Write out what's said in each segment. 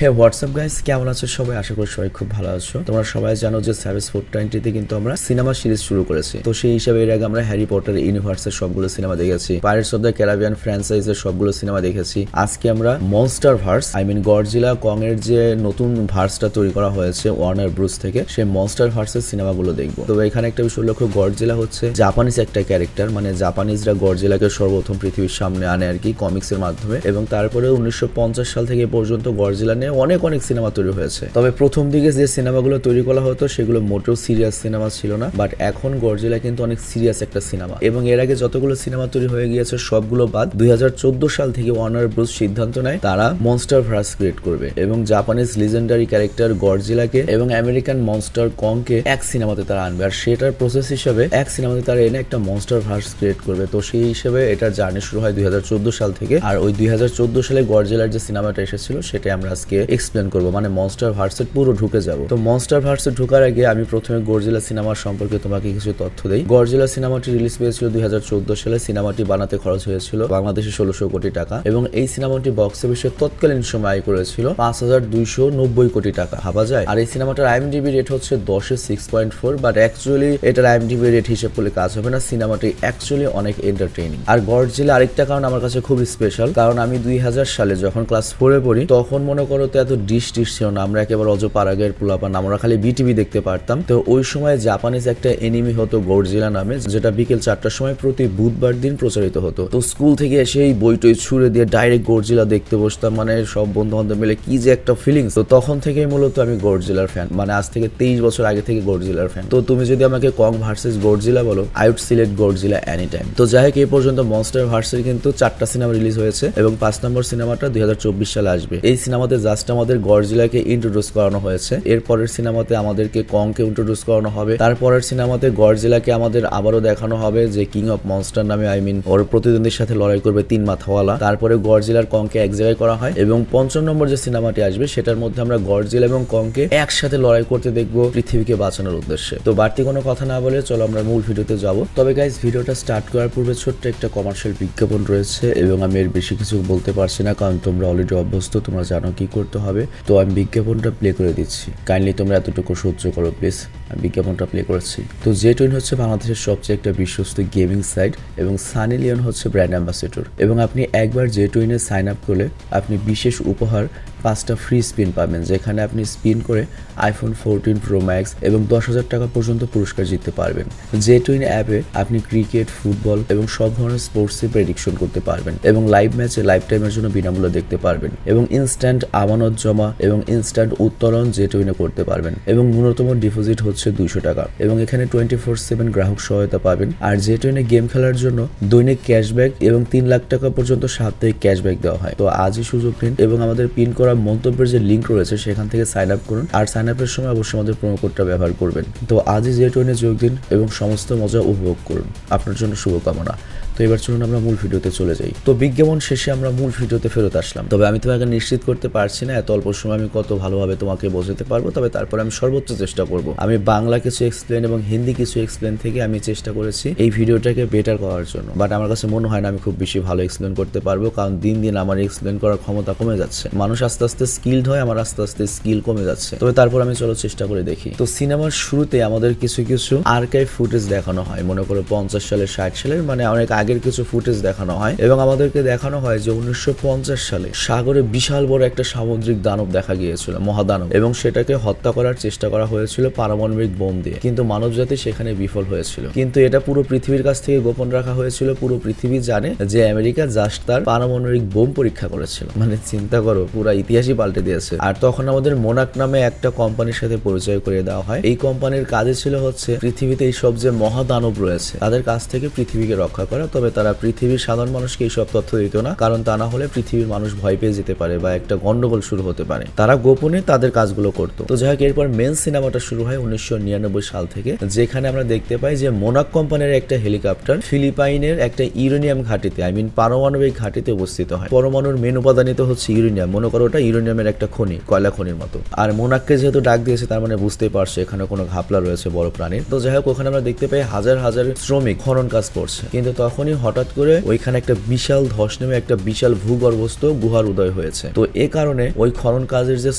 হে WhatsApp guys, কেমন আছো সবাই? আশা করি সবাই খুব ভালো আছো। তোমরা সবাই জানো যে সার্ভিস 420 তে কিন্তু আমরা সিনেমা সিরিজ শুরু করেছি। তো সেই হিসাবে এর আগে আমরা হ্যারি পটার ইউনিভার্সের সবগুলো সিনেমা দেখেছি, পাইরেটস অফ দ্য ক্যারিবিয়ান ফ্র্যাঞ্চাইজের সবগুলো সিনেমা দেখেছি। আজকে আমরা মনস্টার ভার্স গডজিলা কং এর যে নতুন ভার্সটা তৈরি করা হয়েছে ওয়ার্নার ব্রুস থেকে, সেই মনস্টার ভার্সের সিনেমাগুলো দেখবো। তো এখানে একটা বিষয় লক্ষ্য, গডজিলা হচ্ছে জাপানিজ একটা ক্যারেক্টার, মানে জাপানিজরা গডজিলাকে সর্বপ্রথম পৃথিবীর সামনে আনে আর কি কমিক্সের মাধ্যমে, এবং তারপরে 1950 সাল থেকে পর্যন্ত গডজিলা নিয়ে অনেক সিনেমা তৈরি হয়েছে। তবে প্রথম দিকে যে সিনেমাগুলো তৈরি করা হতো সেগুলো মোটেও সিরিয়াস সিনেমা ছিল না, বাট এখন গডজিলা কিন্তু অনেক সিরিয়াস একটা সিনেমা। এবং এর আগে যতগুলো সিনেমা তৈরি হয়ে গিয়েছে সবগুলো বাদ 2014 সাল থেকে ওয়ার্নার ব্রুস সিদ্ধান্ত নেয় তারা মনস্টার ভার্স ক্রিয়েট করবে, এবং জাপানিজ লিজেন্ডারি ক্যারেক্টার গডজিলাকে এবং আমেরিকান মনস্টার কংকে এক সিনেমাতে তারা আনবে, আর সেটার প্রসেস হিসেবে এক সিনেমাতে তারা এনে একটা মনস্টার ভার্স ক্রিয়েট করবে। তো সেই হিসেবে এটার জার্নি শুরু হয় 2014 সাল থেকে, আর ওই 2014 সালে গডজিলার যে সিনেমাটা এসেছিল সেটাই আমরা আজকে এক্সপ্লেন করবো, মানে মনস্টার ভার্সে পুরো ঢুকে যাব। তো মনস্টার ভার্সে ঢোকার আগে আমি প্রথমে গডজিলা সিনেমার সম্পর্কে তোমাকে কিছু তথ্য দেই। গডজিলা সিনেমাটি রিলিজ পেয়েছিল 2014 সালে। সিনেমাটি বানাতে খরচ হয়েছিল বাংলাদেশে 1600 কোটি টাকা, এবং এই সিনেমাটি বক্স অফিসে তৎকালীন সময় আয় করেছিল 5290 কোটি টাকা। ভাবা যায়। আর এই সিনেমাটার আইএমডিবি রেট হচ্ছে 10-এ 6.4, বাট অ্যাকচুয়ালি এটার আইএমডিবি রেট হিসেব করলে কাজ হবে না। সিনেমাটি অ্যাকচুয়ালি অনেক এন্টারটেইনিং। আর গডজিলা আরেকটা কারণ আমার কাছে খুব স্পেশাল, কারণ আমি 2000 সালে যখন ক্লাস 4-এ পড়ি তখন মনে করো তো এত ডিশ ছিল না, আমরা একেবারে অজপাড়াগের পোলাপান, আমরা খালি বিটিভি দেখতে পারতাম। তো ওই সময় জাপানিজ একটা এনিমি হতো গডজিলা নামে, যেটা বিকেল 4টার সময় প্রতি বুধবার দিন প্রচারিত হতো। তো স্কুল থেকে এসে এই বইটই ছুড়ে দিয়ে ডাইরেক্ট গডজিলা দেখতে বসতাম, মানে সব বন্ধু বান্ধব মিলে কি যে একটা ফিলিংস। তো তখন থেকেই মূলত আমি গডজিলার ফ্যান, মানে আজ থেকে 23 বছর আগে থেকে গডজিলার ফ্যান। তো তুমি যদি আমাকে কং ভার্সেস গডজিলা বলো, I would select Godzilla any time. তো যাই হোক, এই পর্যন্ত মনস্টার ভার্সের কিন্তু 4টা সিনেমা রিলিজ হয়েছে, এবং 5 নম্বর সিনেমাটা 2024 সালে আসবে। এই সিনেমাতে জাস্ট আমাদের গডজিলাকে ইন্ট্রোডিউস করানো হয়েছে, এরপরের সিনেমাতে আমাদেরকে কংকে ইন্ট্রোডিউস করানো হবে, তারপরের সিনেমাতে গডজিলাকে আমাদের আবারও দেখানো হবে যে কিং অফ মনস্টার নামে, ওর প্রতিদ্বন্দ্বীর সাথে লড়াই করবে 3 মাথাওয়ালা। তারপরে গডজিলার কংকে এক জায়গায় করা হয়, এবং 5ম নম্বর যে সিনেমাটি আসবে সেটার মধ্যে আমরা গডজিলা এবং কংকে একসাথে লড়াই করতে দেখবো পৃথিবীকে বাঁচানোর উদ্দেশ্যে। তো বাড়তি কোনো কথা না বলে চলো আমরা মূল ভিডিওতে যাব। তবে গাইস, ভিডিওটা স্টার্ট করার পূর্বে ছোট্ট একটা কমার্শিয়াল বিজ্ঞাপন রয়েছে, এবং আমি এর বেশি কিছু বলতে পারছি না কারণ তোমরা অলরেডি অভ্যস্ত, তোমরা জানো কি করতে হবে। তো আমি বিজ্ঞাপনটা প্লে করে দিচ্ছি, কাইন্ডলি তোমরা এতটুকু সহ্য করো প্লিজ। আমি বিজ্ঞাপনটা প্লে করেছি। তো জেটুইন হচ্ছে বাংলাদেশের সবচেয়ে একটা বিশ্বস্ত গেমিং সাইট, এবং সানি লিওন হচ্ছে ব্র্যান্ড অ্যাম্বাসেডর, এবং আপনি একবার জেটুইনে সাইন আপ করলে আপনি বিশেষ উপহার 5টা ফ্রি স্পিন পাবেন, যেখানে আপনি স্পিন করে আইফোন 14 প্রো ম্যাক্স এবং 10,000 টাকা পর্যন্ত পুরস্কার জিততে পারবেন। জেটুইন অ্যাপে আপনি ক্রিকেট, ফুটবল এবং সব ধরনের স্পোর্টসে প্রেডিকশন করতে পারবেন, এবং লাইভ ম্যাচে লাইভ টাইমের জন্য বিনামূল্যে দেখতে পারবেন, এবং ইনস্ট্যান্ট আমানত জমা এবং ইনস্ট্যান্ট উত্তোলন জেটুইনে করতে পারবেন, এবং ন্যূনতম ডিপোজিট হচ্ছে 200 টাকা, এবং এখানে 24/7 গ্রাহক সহায়তা পাবেন। আর জেটুইনে গেম খেলার জন্য দৈনিক ক্যাশব্যাক এবং 3 লাখ টাকা পর্যন্ত সাপ্তাহিক ক্যাশব্যাক দেওয়া হয়। তো আজই সুযোগ নিন, এবং আমাদের পিন করা মন্তব্যের যে লিঙ্ক রয়েছে সেখান থেকে সাইন আপ করুন, আর সাইন আপের সময় অবশ্যই আমাদের প্রোমো কোডটা ব্যবহার করবেন। তো আজই জেটুইনে যোগ দিন এবং সমস্ত মজা উপভোগ করুন। আপনার জন্য শুভকামনা। তো এবার চলুন আমরা মূল ভিডিওতে চলে যাই। তো বিজ্ঞাপন শেষে আমরা মূল ভিডিওতে ফেরত আসলাম। তবে আমি তোমাকে নিশ্চিত করতে পারছি না এত অল্প সময় আমি কত ভালোভাবে তোমাকে বোঝাতে পারবো, তবে তারপর আমি সর্বোচ্চ চেষ্টা করব। আমি বাংলা কিছু এক্সপ্লেন এবং হিন্দি কিছু এক্সপ্লেন থেকে আমি চেষ্টা করেছি এই ভিডিওটাকে বেটার করার জন্য, বাট আমার কাছে মনে হয় না আমি খুব বেশি ভালো এক্সপ্লেন করতে পারবো, কারণ দিন দিন আমার এক্সপ্লেন করার ক্ষমতা কমে যাচ্ছে। মানুষ আস্তে আস্তে স্কিলড হয়, আমার আস্তে আস্তে স্কিল কমে যাচ্ছে। তবে তারপর আমি চলো চেষ্টা করে দেখি। তো সিনেমার শুরুতে আমাদের কিছু আর্কাইভ ফুটেজ দেখানো হয়, মনে করো 50 সালের 60 সালের, মানে অনেক আগের কিছু ফুটেজ দেখানো হয়, এবং আমাদেরকে দেখানো হয় যে 1950 সালে সাগরে বিশাল বড় একটা সামুদ্রিক দানব দেখা গিয়েছিল, মহাদানব, এবং সেটাকে হত্যা করার চেষ্টা করা হয়েছিল পারমাণবিক বোম দিয়ে, কিন্তু মানবজাতি সেখানে বিফল হয়েছিল। কিন্তু এটা পুরো পৃথিবীর কাছ থেকে গোপন রাখা হয়েছিল। পুরো পৃথিবী জানে যে আমেরিকা জাস্ট তার পারমাণবিক বোম পরীক্ষা করেছিল। মানে চিন্তা করো, পুরো ইতিহাসই পাল্টে দিয়েছে। আর তখন আমাদের মোনাক নামে একটা কোম্পানির সাথে পরিচয় করিয়ে দেওয়া হয়। এই কোম্পানির কাজে ছিল হচ্ছে পৃথিবীতে এই সব যে মহাদানব রয়েছে তাদের কাছ থেকে পৃথিবীকে রক্ষা করা। তবে তারা পৃথিবীর সাধারণ মানুষকে এইসব তথ্য দিত না, কারণ তা না হলে পৃথিবীর মানুষ ভয় পেয়ে যেতে পারে বা একটা গন্ডগোল শুরু হতে পারে। তারা গোপনে তাদের কাজগুলো করত। তো যাই হোক, এরপর মেন সিনেমাটা শুরু হয় 1999 সাল থেকে, যেখানে আমরা দেখতে পাই যে মোনাক কোম্পানির একটা হেলিকপ্টার ফিলিপাইনের একটা ইউরেনিয়াম ঘাঁটিতে, পারমাণবিক ঘাঁটিতে অবস্থিত হয়। পরমাণুর মেন উপাদানিত হচ্ছে ইউরেনিয়াম, মনে করো ওটা ইউরেনিয়ামের একটা খনি, কয়লা খনির মতো। আর মোনাককে যেহেতু ডাক দিয়েছে তার মানে বুঝতেই পারছে এখানে কোনো ঘাপলা রয়েছে বড় প্রাণীর। তো যাই হোক, ওখানে আমরা দেখতে পাই হাজার হাজার শ্রমিক খনন কাজ করছে, কিন্তু তখন তখনই হঠাৎ করে ওইখানে একটা বিশাল ধস নেমে একটা বিশাল ভূগর্ভস্থ গুহার উদয় হয়েছে। তো এ কারণে ওই খনন কাজের যে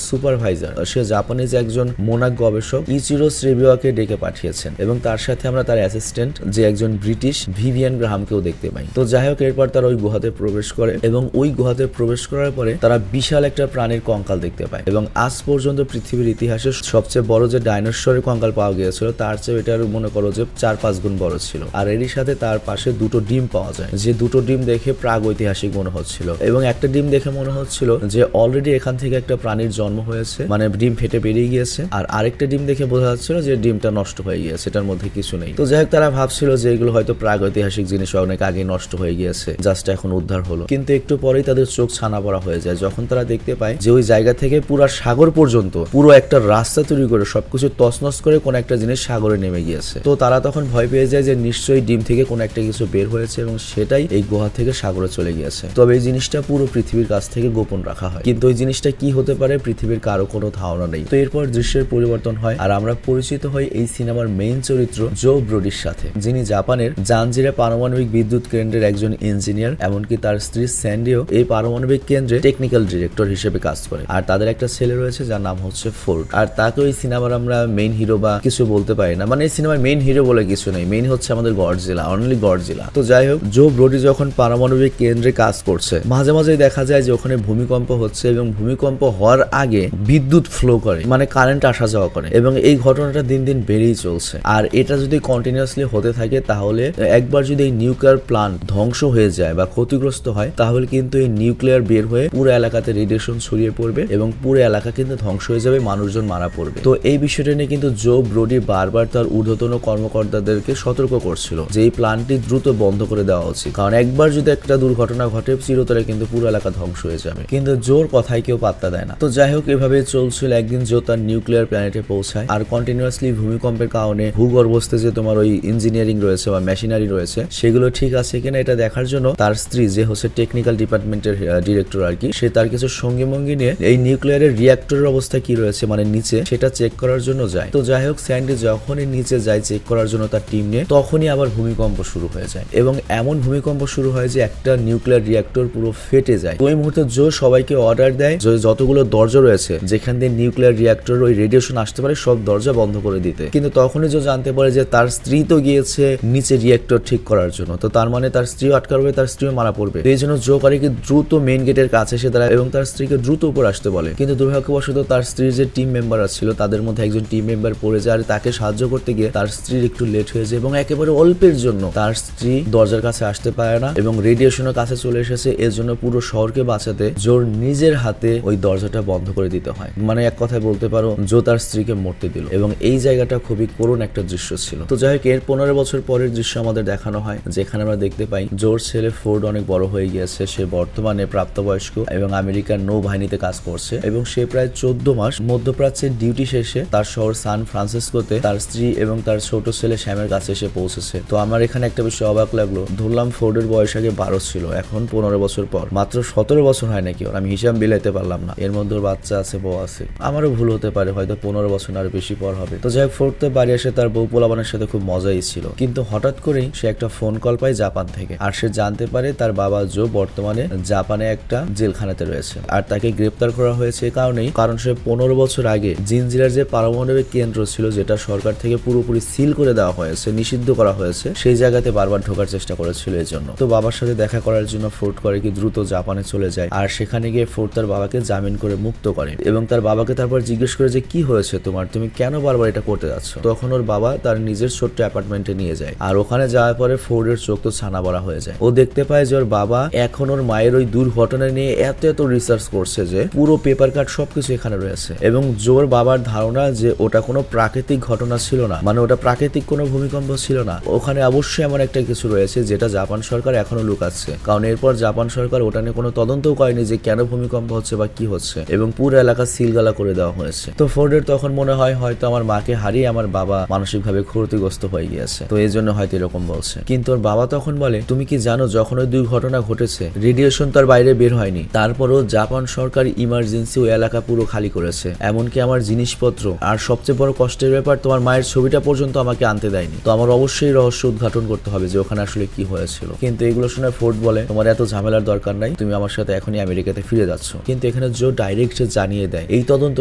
সুপারভাইজার, সে জাপানিজ একজন মোনাক গবেষক ইচিরো শ্রেবিয়াকে ডেকে পাঠিয়েছেন এবং তার সাথে আমরা তার অ্যাসিস্ট্যান্ট যে একজন ব্রিটিশ ভিভিয়ান গ্রাহামকেও দেখতে পাই। তো যাই হোক, এরপর তারা ওই গুহাতে প্রবেশ করে এবং ওই গুহাতে প্রবেশ করার পরে তারা বিশাল একটা প্রাণীর কঙ্কাল দেখতে পায় এবং আজ পর্যন্ত পৃথিবীর ইতিহাসে সবচেয়ে বড় যে ডাইনোসরের কঙ্কাল পাওয়া গিয়েছিল তার চেয়ে এটার মনে করো যে 4-5 গুণ বড় ছিল। আর এরই সাথে তার পাশে দুটো ডিম পাওয়া যায়, যে দুটো ডিম দেখে প্রাগ ঐতিহাসিক মনে হচ্ছিল এবং একটা ডিম দেখে মনে হচ্ছিল যে অলরেডি এখান থেকে একটা প্রাণীর জন্ম হয়েছে, মানে ডিম ফেটে বেরিয়ে গিয়েছে। আর আরেকটা ডিম দেখে বোঝা যাচ্ছিল যে ডিমটা নষ্ট হয়ে গিয়েছে, এটার মধ্যে কিছু নেই। তো যাই হোক, তারা ভাবছিল যে এগুলো হয়তো প্রাগ ঐতিহাসিক জিনিস অনেক আগে নষ্ট হয়ে গিয়েছে, জাস্ট এখন উদ্ধার হলো। কিন্তু একটু পরেই তাদের চোখ ছানা পড়া হয়ে যায় যখন তারা দেখতে পায় যে ওই জায়গা থেকে পুরো সাগর পর্যন্ত পুরো একটা রাস্তা তৈরি করে সবকিছু তছনছ করে কোন একটা জিনিস সাগরে নেমে গিয়েছে। তো তারা তখন ভয় পেয়ে যায় যে নিশ্চয়ই ডিম থেকে কোন একটা কিছু বের হয়েছে এবং সেটাই এই গুহা থেকে সাগরে চলে গিয়েছে। তবে এই জিনিসটা পুরো পৃথিবীর কাছ থেকে গোপন রাখা হয়, কিন্তু ওই জিনিসটা কি হতে পারে পৃথিবীর কারো কোনো ধারণা নেই। তো এরপর দৃশ্যের পরিবর্তন হয় আর আমরা পরিচিত হই এই সিনেমার মেইন চরিত্র জো ব্রোডির সাথে, যিনি জাপানের জাঞ্জিরা পারমাণবিক বিদ্যুৎ কেন্দ্রের একজন ইঞ্জিনিয়ার। এমনকি তার স্ত্রী স্যান্ডিও এই পারমাণবিক কেন্দ্রে টেকনিক্যাল ডিরেক্টর হিসেবে কাজ করে। আর তাদের একটা ছেলে রয়েছে যার নাম হচ্ছে ফোর্ড। আর তাকে ওই সিনেমার আমরা মেইন হিরো বা কিছু বলতে পারি না, মানে এই সিনেমার মেইন হিরো বলে কিছু নেই, মেইন হচ্ছে আমাদের গডজিলা, অনলি গডজিলা। তো যাই হোক, জো ব্রোডি যখন পারমাণবিক কেন্দ্রে কাজ করছে মাঝে মাঝে দেখা যায় যে ওখানে ভূমিকম্প হচ্ছে এবং ভূমিকম্প হওয়ার আগে বিদ্যুৎ ফ্লো করে, মানে কারেন্ট আসা যাওয়া করে এবং এই ঘটনাটা দিন দিন বেড়েই চলছে। আর এটা যদি কন্টিনিউয়াসলি হতে থাকে তাহলে একবার যদি এই নিউক্লিয়ার প্লান্ট ধ্বংস হয়ে যায় বা ক্ষতিগ্রস্ত হয় তাহলে কিন্তু এই নিউক্লিয়ার বের হয়ে পুরো এলাকাতে রেডিয়েশন ছড়িয়ে পড়বে এবং পুরো এলাকা কিন্তু ধ্বংস হয়ে যাবে, মানুষজন মারা পড়বে। তো এই বিষয়টা নিয়ে কিন্তু জো ব্রোডি বারবার তার ঊর্ধ্বতন কর্মকর্তাদেরকে সতর্ক করছিল যে এই প্ল্যান্টটি দ্রুত বন্ধ করে দেওয়া উচিত, কারণ একবার যদি একটা দুর্ঘটনা ঘটে চিরতরে কিন্তু পুরো এলাকা ধ্বংস হয়ে যাবে। কিন্তু জোর কথায় কেউ পাত্তা দেয় না। তো যাই হোক, এভাবে চলছিল। একদিন জো তার নিউক্লিয়ার প্ল্যানেটে পৌঁছায় আর কন্টিনিউয়াসলি ভূমিকম্পের কারণে ভূগর্ভস্থ যে তোমার ওই ইঞ্জিনিয়ারিং রয়েছে বা মেশিনারি রয়েছে সেগুলো ঠিক আছে কিনা এটা দেখার জন্য তার স্ত্রী, যে হচ্ছে টেকনিক্যাল ডিপার্টমেন্টের ডিরেক্টর আর কি, সে তার কিছু সঙ্গী মঙ্গী নিয়ে এই নিউক্লিয়ারের রিঅ্যাক্টরের অবস্থা কি রয়েছে মানে নিচে সেটা চেক করার জন্য যায়। তো যাই হোক, স্যান্ডি যখনই নিচে যায় চেক করার জন্য তার টিম নিয়ে, তখনই আবার ভূমিকম্প শুরু হয়ে যায় এবং এমন ভূমিকম্প শুরু হয় যে একটা নিউক্লিয়ার রিঅ্যাক্টর পুরো ফেটে যায়। তো এই মুহূর্তে জো সবাইকে অর্ডার দেয় যে যতগুলো দরজা রয়েছে যেখান দিয়ে নিউক্লিয়ার রিঅ্যাক্টর ওই রেডিয়েশন আসতে পারে সব দরজা বন্ধ করে দিতে। কিন্তু তখনই জো জানতে পারে যে তার স্ত্রী তো গিয়েছে নিচে রিঅ্যাক্টর ঠিক করার জন্য, তো তার মানে তার স্ত্রীও আটকা রবে, তার স্ত্রীও মারা পড়বে। এই জন্য জো করে কি দ্রুত মেইন গেটের কাছে এসে দাঁড়ায় এবং তার স্ত্রীকে দ্রুত উপর আসতে বলে। কিন্তু দুর্ভাগ্যবশত তার স্ত্রীর যে টিম মেম্বার ছিল তাদের মধ্যে একজন টিম মেম্বার পড়ে যায় আর তাকে সাহায্য করতে গিয়ে তার স্ত্রীর একটু লেট হয়ে যায় এবং একেবারে অল্পের জন্য তার স্ত্রী দরজার কাছে আসতে পারে না এবং রেডিয়েশনের কাছে চলে এসেছে। এর জন্য পুরো শহরকে বাঁচাতে জোর নিজের হাতে ওই দরজাটা বন্ধ করে দিতে হয়, মানে এক কথায় বলতে পারো জো তার স্ত্রীকে মরতে দিল এবং এই জায়গাটা খুবই করুণ একটা দৃশ্য ছিল। তো যাই হোক, এর 15 বছর পরের দৃশ্য আমাদের দেখানো হয় যেখানে আমরা দেখতে পাই জোর ছেলে ফোর্ড অনেক বড় হয়ে গিয়েছে, সে বর্তমানে প্রাপ্তবয়স্ক এবং আমেরিকার নৌবাহিনীতে কাজ করছে এবং সে প্রায় 14 মাস মধ্যপ্রাচ্যের ডিউটি শেষে তার শহর সান ফ্রান্সিসকোতে তার স্ত্রী এবং তার ছোট ছেলে শ্যামের কাছে এসে পৌঁছেছে। তো আমার এখানে একটা বিষয় অবাক লাগলো, ধরলাম ফোর্ডের বয়স আগে 12 ছিল, এখন 15 বছর পর মাত্র 17 বছর হয় নাকি ওর, আমি হিসাব বিলাইতে পারলাম না। এর মধ্যে বাচ্চা আছে, বউ আছে, আমারও ভুল হতে পারে, হয়তো 15 বছর আর বেশি পর হবে। তো যাই হোক, ফোর্ড তো বাড়ি আসে তার বউ পোলাবানের সাথে খুব মজাই ছিল, কিন্তু হঠাৎ করেই সে একটা ফোন কল পায় জাপান থেকে আর সে জানতে পারে তার বাবা জো বর্তমানে জাপানে একটা জেলখানাতে রয়েছে আর তাকে গ্রেপ্তার করা হয়েছে কারণেই, কারণ সে 15 বছর আগে জিনজিরার যে পারমাণবিক কেন্দ্র ছিল যেটা সরকার থেকে পুরোপুরি সিল করে দেওয়া হয়েছে, নিষিদ্ধ করা হয়েছে, সেই জায়গাতে বারবার ঢোকার চেষ্টা করেছিল। এই জন্য তো বাবার সাথে দেখা করার জন্য ফোর্ড করে কি দ্রুত জাপানে চলে যায় আর সেখানে গিয়ে ফোর্ড তার বাবাকে জামিন করে মুক্ত করে এবং তার বাবাকে তারপর জিজ্ঞেস করে যে কি হয়েছে তোমার, তুমি কেন বারবার এটা করতে যাচ্ছ। তখন ওর বাবা তার নিজের ছোট্ট অ্যাপার্টমেন্টে নিয়ে যায় আর ওখানে যাওয়ার পরে ফোর্ডের চোখ তো ছানা বড়া হয়ে যায়। ও দেখতে পায় যে ওর বাবা এখন ওর মায়ের ওই দুর্ঘটনা নিয়ে এত রিসার্চ করছে যে পুরো পেপার কাট সবকিছু এখানে রয়েছে এবং জোর বাবার ধারণা যে ওটা কোনো প্রাকৃতিক ঘটনা ছিল না, মানে ওটা প্রাকৃতিক কোনো ভূমিকম্প ছিল না, ওখানে অবশ্যই এমন একটা কিছু রয়েছে যেটা জাপান সরকার এখনো লুকাচ্ছে, কারণ এরপর জাপান সরকার ওটা নিয়ে কোনো তদন্তও করেনি যে কেন ভূমিকম্প হচ্ছে বা কি হচ্ছে এবং পুরো এলাকা সিলগালা করে দেওয়া হয়েছে। তো ফোর্ডের তখন মনে হয় হয়তো আমার মাকে হারিয়ে আমার বাবা মানসিকভাবে ক্ষতিগ্রস্ত হয়ে গিয়েছে, তো এই জন্য হয়তো এরকম বলছে। কিন্তু ওর বাবা তখন বলে তুমি কি জানো যখন ওই দুর্ঘটনা ঘটেছে রেডিয়েশন তার বাইরে বের হয়নি, তারপরও জাপান সরকার ইমার্জেন্সি ওই এলাকা পুরো খালি করেছে, এমনকি আমার জিনিসপত্র আর সবচেয়ে বড় কষ্টের ব্যাপার তোমার মায়ের ছবিটা পর্যন্ত আমাকে আনতে দেয়নি। তো আমার অবশ্যই রহস্য উদ্ঘাটন করতে হবে যে ওখানে আসলে কি হয়েছিল। কিন্তু এগুলো শুনে ফোর্ড বলে, তোমার এত ঝামেলার দরকার নাই, তুমি আমার সাথে এখনই আমেরিকাতে ফিরে যাচ্ছ। কিন্তু এখানে জো ডাইরেক্ট জানিয়ে দেয়, এই তদন্ত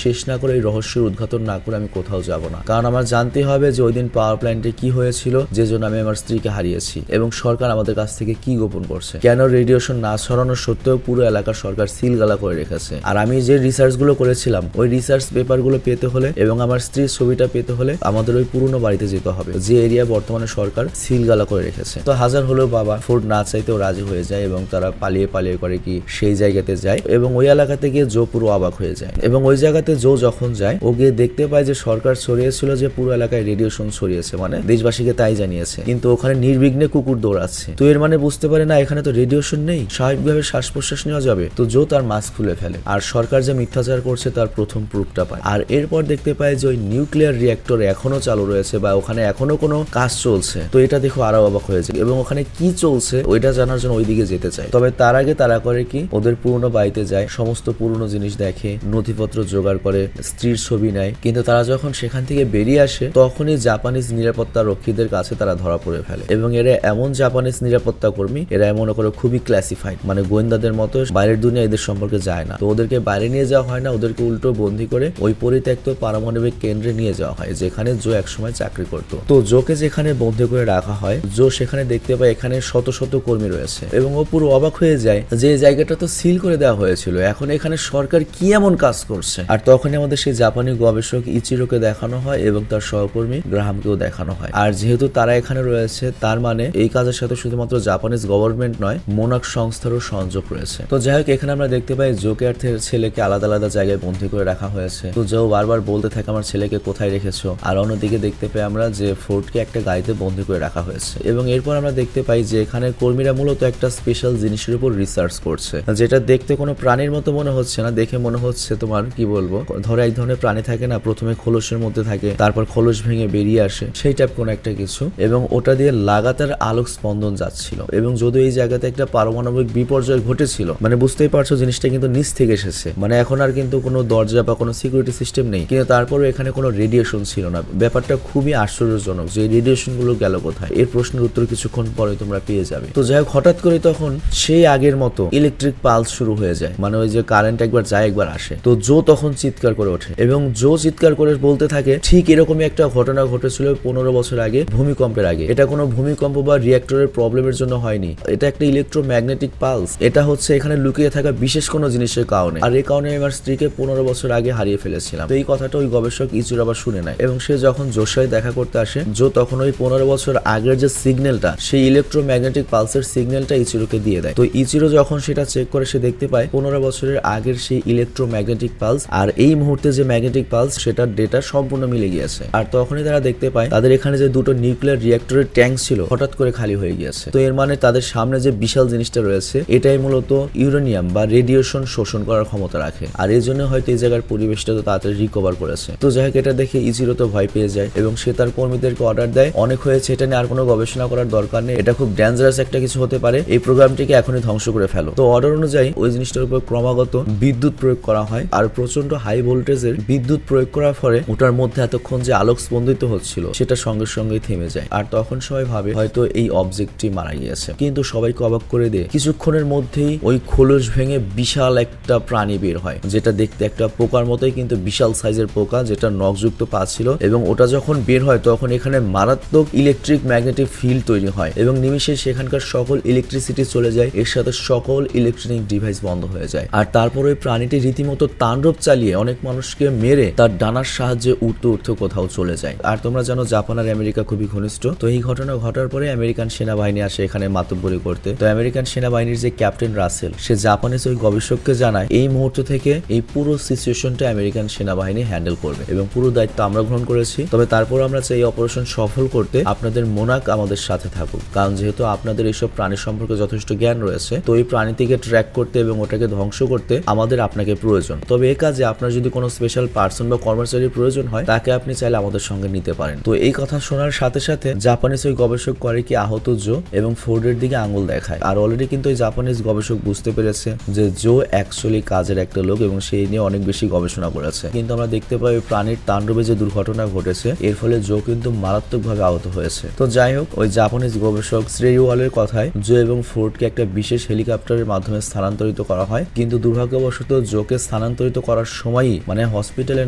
শেষ না করে, এই রহস্যের উদ্ঘাটন না করে আমি কোথাও যাব না, কারণ আমার জানতে হবে যে ওই দিন পাওয়ার প্ল্যান্টে কি হয়েছিল, যে জন্য আমি আমার স্ত্রীকে হারিয়েছি, এবং সরকার আমাদের কাছ থেকে কি গোপন করছে, কেন রেডিয়েশন না ছড়ানোর সত্ত্বেও পুরো এলাকার সরকার সিলগালা করে রেখেছে। আর আমি যে রিসার্চ গুলো করেছিলাম, ওই রিসার্চ পেপার গুলো পেতে হলে এবং আমার স্ত্রীর ছবিটা পেতে হলে আমাদের ওই পুরনো বাড়িতে যেতে হবে, যে এরিয়া বর্তমানে সরকার সিলগালা করে রেখেছে। তো হাজার হলেও বাবা ফোর্ড না চাইতেও রাজি হয়ে যায় এবং তারা পালিয়ে পালিয়ে করে কি সেই জায়গাতে যায়, এবং ওই এলাকাতে গিয়ে জো পুরো অবাক হয়ে যায়। এবং ওই জায়গাতে জো যখন যায়, ও গিয়ে দেখতে পায় যে সরকার ছড়িয়েছিল যে পুরো এলাকায় রেডিয়েশন ছড়িয়েছে, মানে দেশবাসীকে তাই জানিয়েছে, কিন্তু ওখানে নির্বিঘ্নে কুকুর দৌড়াচ্ছে। তো এর মানে বুঝতে পারে না এখানে তো রেডিয়েশন নেই, স্বাভাবিকভাবে শ্বাস প্রশ্বাস নেওয়া যাবে। তো জো তার মাস্ক খুলে ফেলে আর সরকার যে মিথ্যাচার করছে তার প্রথম প্রুফটা পায়। আর এরপর দেখতে পায় যে ওই নিউক্লিয়ার রিঅ্যাক্টর এখনো চালু রয়েছে বা ওখানে এখনো কোনো কাজ চলছে। তো এটা দেখো আরো অবাক হয়ে যায় এবং ওখানে কি চলছে ওইটা জানার জন্য ওইদিকে যেতে চায়। তবে তার আগে তারা করে কি, ওদের পুরনো বাড়িতে যায়, সমস্ত পুরনো জিনিস দেখে, নথিপত্র জোগাড় করে, স্ত্রীর ছবি নেয়। কিন্তু তারা যখন সেখান থেকে বেরিয়ে আসে তখনই জাপানিজ নিরাপত্তা রক্ষীদের কাছে তারা ধরা পড়ে ফেলে। এবং এরা এমন জাপানিজ নিরাপত্তা কর্মী, এরা এমন করে খুবই ক্লাসিফাইড, মানে গোয়েন্দাদের মতো বাইরের দুনিয়া এদের সম্পর্কে যায় না। তো ওদেরকে বাইরে নিয়ে যাওয়া হয় না, ওদেরকে উল্টো বন্দী করে ওই পরিত্যক্ত পারমাণবিক কেন্দ্রে নিয়ে যাওয়া হয়, যেখানে জো একসময় চাকরি করতো। তো জোকে যেখানে বন্দী করে রাখা হয়, জো সেখানে দেখতে পায় এখানে শত শত কর্মী রয়েছে এবং ও পুরো অবাক হয়ে যায় যে এই জায়গাটা তো সিল করে দেওয়া হয়েছিল, এখন এখানে সরকার কি এমন কাজ করছে। আর তখনই আমাদের সেই জাপানি গবেষক ইচিরোকে দেখানো হয় এবং তার সহকর্মী গ্রাহামকেও দেখানো হয়। আর যেহেতু তারা এখানে রয়েছে, তার মানে এই কাজের সাথে শুধুমাত্র জাপানিজ গভর্নমেন্ট নয়, মোনাক সংস্থারও সংযোগ রয়েছে। তো যাই হোক, এখানে আমরা দেখতে পাই জোকে আর ছেলেকে আলাদা আলাদা জায়গায় বন্দী করে রাখা হয়েছে। তো জো বারবার বলতে থাকে আমার ছেলেকে কোথায় রেখেছো। আর অন্যদিকে দেখতে পাই আমরা যে ফোর্ডকে একটা গাড়িতে বন্দী করে রাখা হয়েছে। এবং এরপর আমরা দেখতে পাই যে এখানে কর্মীরা মূলত একটা স্পেশাল জিনিসের উপর রিসার্চ করছে, যেটা দেখতে কোনো প্রাণীর মতো মনে হচ্ছে না, দেখে মনে হচ্ছে তোমার কি বলবো, ধরো এক ধরনের প্রাণী থাকে না, প্রথমে খোলসের মধ্যে থাকে, তারপর খোলস ভেঙে বেরিয়ে আসে, সেই টাইপ কোনো একটা কিছু। এবং ওটা দিয়ে লাগাতার আলোক স্পন্দন যাচ্ছিল। এবং যদিও এই জায়গাতে একটা পারমাণবিক বিপর্যয় ঘটেছিল, মানে বুঝতেই পারছো জিনিসটা কিন্তু নিচ থেকে এসেছে, মানে এখন আর কিন্তু কোনো দরজা বা কোনো সিকিউরিটি সিস্টেম নেই, কিন্তু তারপরেও এখানে কোনো রেডিয়েশন ছিল না। ব্যাপারটা খুবই আশ্চর্যজনক যে রেডিয়েশন গুলো গেল কোথায়। এর প্রশ্নের উত্তর কিছুক্ষণ পরে তোমরা পেয়ে যাবে। তো যাই হোক, হঠাৎ করে তখন সেই আগের মতো ইলেকট্রিক পালস শুরু হয়ে যায়, মানে ওই যে কারেন্ট একবার যায় একবার আসে। তো জো তখন চিৎকার করে ওঠে এবং জো চিৎকার করে বলতে থাকে ঠিক এরকমই একটা ঘটনা ঘটেছিল 15 বছর আগে, ভূমিকম্পের আগে। এটা কোনো ভূমিকম্প বা রিঅ্যাক্টরের প্রবলেমের জন্য হয়নি, এটা একটা ইলেকট্রোম্যাগনেটিক পালস। এটা হচ্ছে এখানে লুকিয়ে থাকা বিশেষ কোনো জিনিসের কারণে, আর এই কারণে আমার স্ত্রীকে 15 বছর আগে হারিয়ে ফেলেছিলাম। তো এই কথাটা ওই গবেষক ইচিরো আবার শুনে নেয় এবং সে যখন জোর সাথে দেখা করতে আসে, জো তখন ওই 15 বছর আগের যে সিগন্যালটা, সেই ইলেকট্রোম্যাগনেটিক পালসের সিগন্যালটা ইচিরোকে দিয়ে দেয়। তো ইচিরো যখন সেটা চেক করে সে দেখতে পায় 15 বছরের আগের সেই ইলেকট্রোম্যাগনেটিক পালস আর এই মুহূর্তে যে ম্যাগনেটিক পালস, সেটার ডেটা সম্পূর্ণ মিলে গিয়েছে। আর তখনই তারা দেখতে পায় তাদের এখানে যে দুটো নিউক্লিয়ার রিঅ্যাক্টরের ট্যাঙ্ক ছিল হঠাৎ করে খালি হয়ে গিয়েছে। তো এর মানে তাদের সামনে যে বিশাল জিনিসটা রয়েছে, এটাই মূলত ইউরেনিয়াম বা রেডিয়েশন শোষণ করার ক্ষমতা রাখে, আর এই জন্য হয়তো এই জায়গার পরিবেশটা তো তাড়াতাড়ি রিকভার করেছে। তো যাই হোক, এটা দেখে ইচিরো তো ভয় পেয়ে যায় এবং সে তার কর্মীদেরকে অর্ডার দেয়, অনেক হয়েছে, এটা নিয়ে আর কোনো গবেষণা করার দরকার নেই, এটা খুব ডেঞ্জারাস একটা কিছু হতে পারে, এই প্রোগ্রামটিকে এখনই ধ্বংস করে ফেলো। তো অর্ডার অনুযায়ী ওই জিনিসটার উপর ক্রমাগত বিদ্যুৎ প্রয়োগ করা হয়, আর প্রচন্ড হাই ভোল্টেজের বিদ্যুৎ প্রয়োগ করার ফলে ওটার মধ্যে এতক্ষণ যে আলোক স্পন্দিত হচ্ছিল সেটা সঙ্গে সঙ্গে থেমে যায়। আর তখন সবাই ভাবে হয়তো এই অবজেক্টটি মারা গিয়েছে, কিন্তু সবাইকে অবাক করে দিয়ে কিছুক্ষণের মধ্যেই ওই খোলস ভেঙে বিশাল একটা প্রাণী বের হয়, যেটা দেখতে একটা পোকার মতোই, কিন্তু বিশাল সাইজের পোকা, যেটা নখযুক্ত পা ছিল। এবং ওটা যখন বের হয় তখন এখানে মারাত্মক ইলেকট্রিক ম্যাগনেটিক ফিল্ড তৈরি হয় এবং নিমিষে সেখানকার সকল ইলেকট্রিসিটি চলে যায়, এর সাথে সকল ইলেকট্রনিক ডিভাইস বন্ধ হয়ে যায়। আর তারপর ওই প্রাণীটি রীতিমতো তাণ্ডব চালিয়ে অনেক মানুষকে মেরে তার ডানার সাহায্যে উঠতে উঠতে কোথাও চলে যায়। আর তোমরা জানো জাপান আর আমেরিকা খুবই ঘনিষ্ঠ। তো এই ঘটনা ঘটার পরে আমেরিকান সেনাবাহিনী আসে এখানে মাতব্বরি করতে। তো আমেরিকান সেনাবাহিনীর যে ক্যাপ্টেন রাসেল, সে জাপানিজ ওই গবেষককে জানায় এই মুহূর্ত থেকে এই পুরো সিচুয়েশনটা আমেরিকান সেনাবাহিনী হ্যান্ডেল করবে এবং পুরো দায়িত্ব আমরা গ্রহণ করেছি। তবে তারপর আমরা চাই এই অপারেশন সফল করতে আপনাদের মোনাক আমাদের সাথে থাকুক, কারণ যেহেতু আপনাদের এইসব প্রাণী সম্পর্কে যথেষ্ট জ্ঞান রয়েছে, তো এই প্রাণীটিকে ট্র্যাক করতে এবং ওটাকে ধ্বংস করতে আমাদের আপনাকে প্রয়োজন। তবে এই কাজে আপনার যদি কোনো স্পেশাল পার্সন বা কর্মচারীর প্রয়োজন হয়, তাকে আপনি চাইলে আমাদের সঙ্গে নিতে পারেন। তো এই কথা শোনার সাথে সাথে জাপানিজ ওই গবেষক করে কি আহত জো এবং ফোর্ডের দিকে আঙুল দেখায়। আর অলরেডি কিন্তু ওই জাপানিজ গবেষক বুঝতে পেরেছে যে জো অ্যাকচুয়ালি কাজের একটা লোক এবং সেই নিয়ে অনেক বেশি গবেষণা করেছে। কিন্তু আমরা দেখতে পাই ওই প্রাণীর তাণ্ডবে যে দুর্ঘটনা ঘটেছে, এর ফলে জো কিন্তু মারাত্মকভাবে আহত হয়েছে। তো যাই হোক, ওই জাপানিজ জাপানিজ গবেষক শ্রেইওয়ালের কথায় জো এবং ফোর্ডকে একটা বিশেষ হেলিকপ্টারের মাধ্যমে স্থানান্তরিত করা হয়, কিন্তু দুর্ভাগ্যবশত জোকে স্থানান্তরিত করার সময়ই মানে হসপিটালে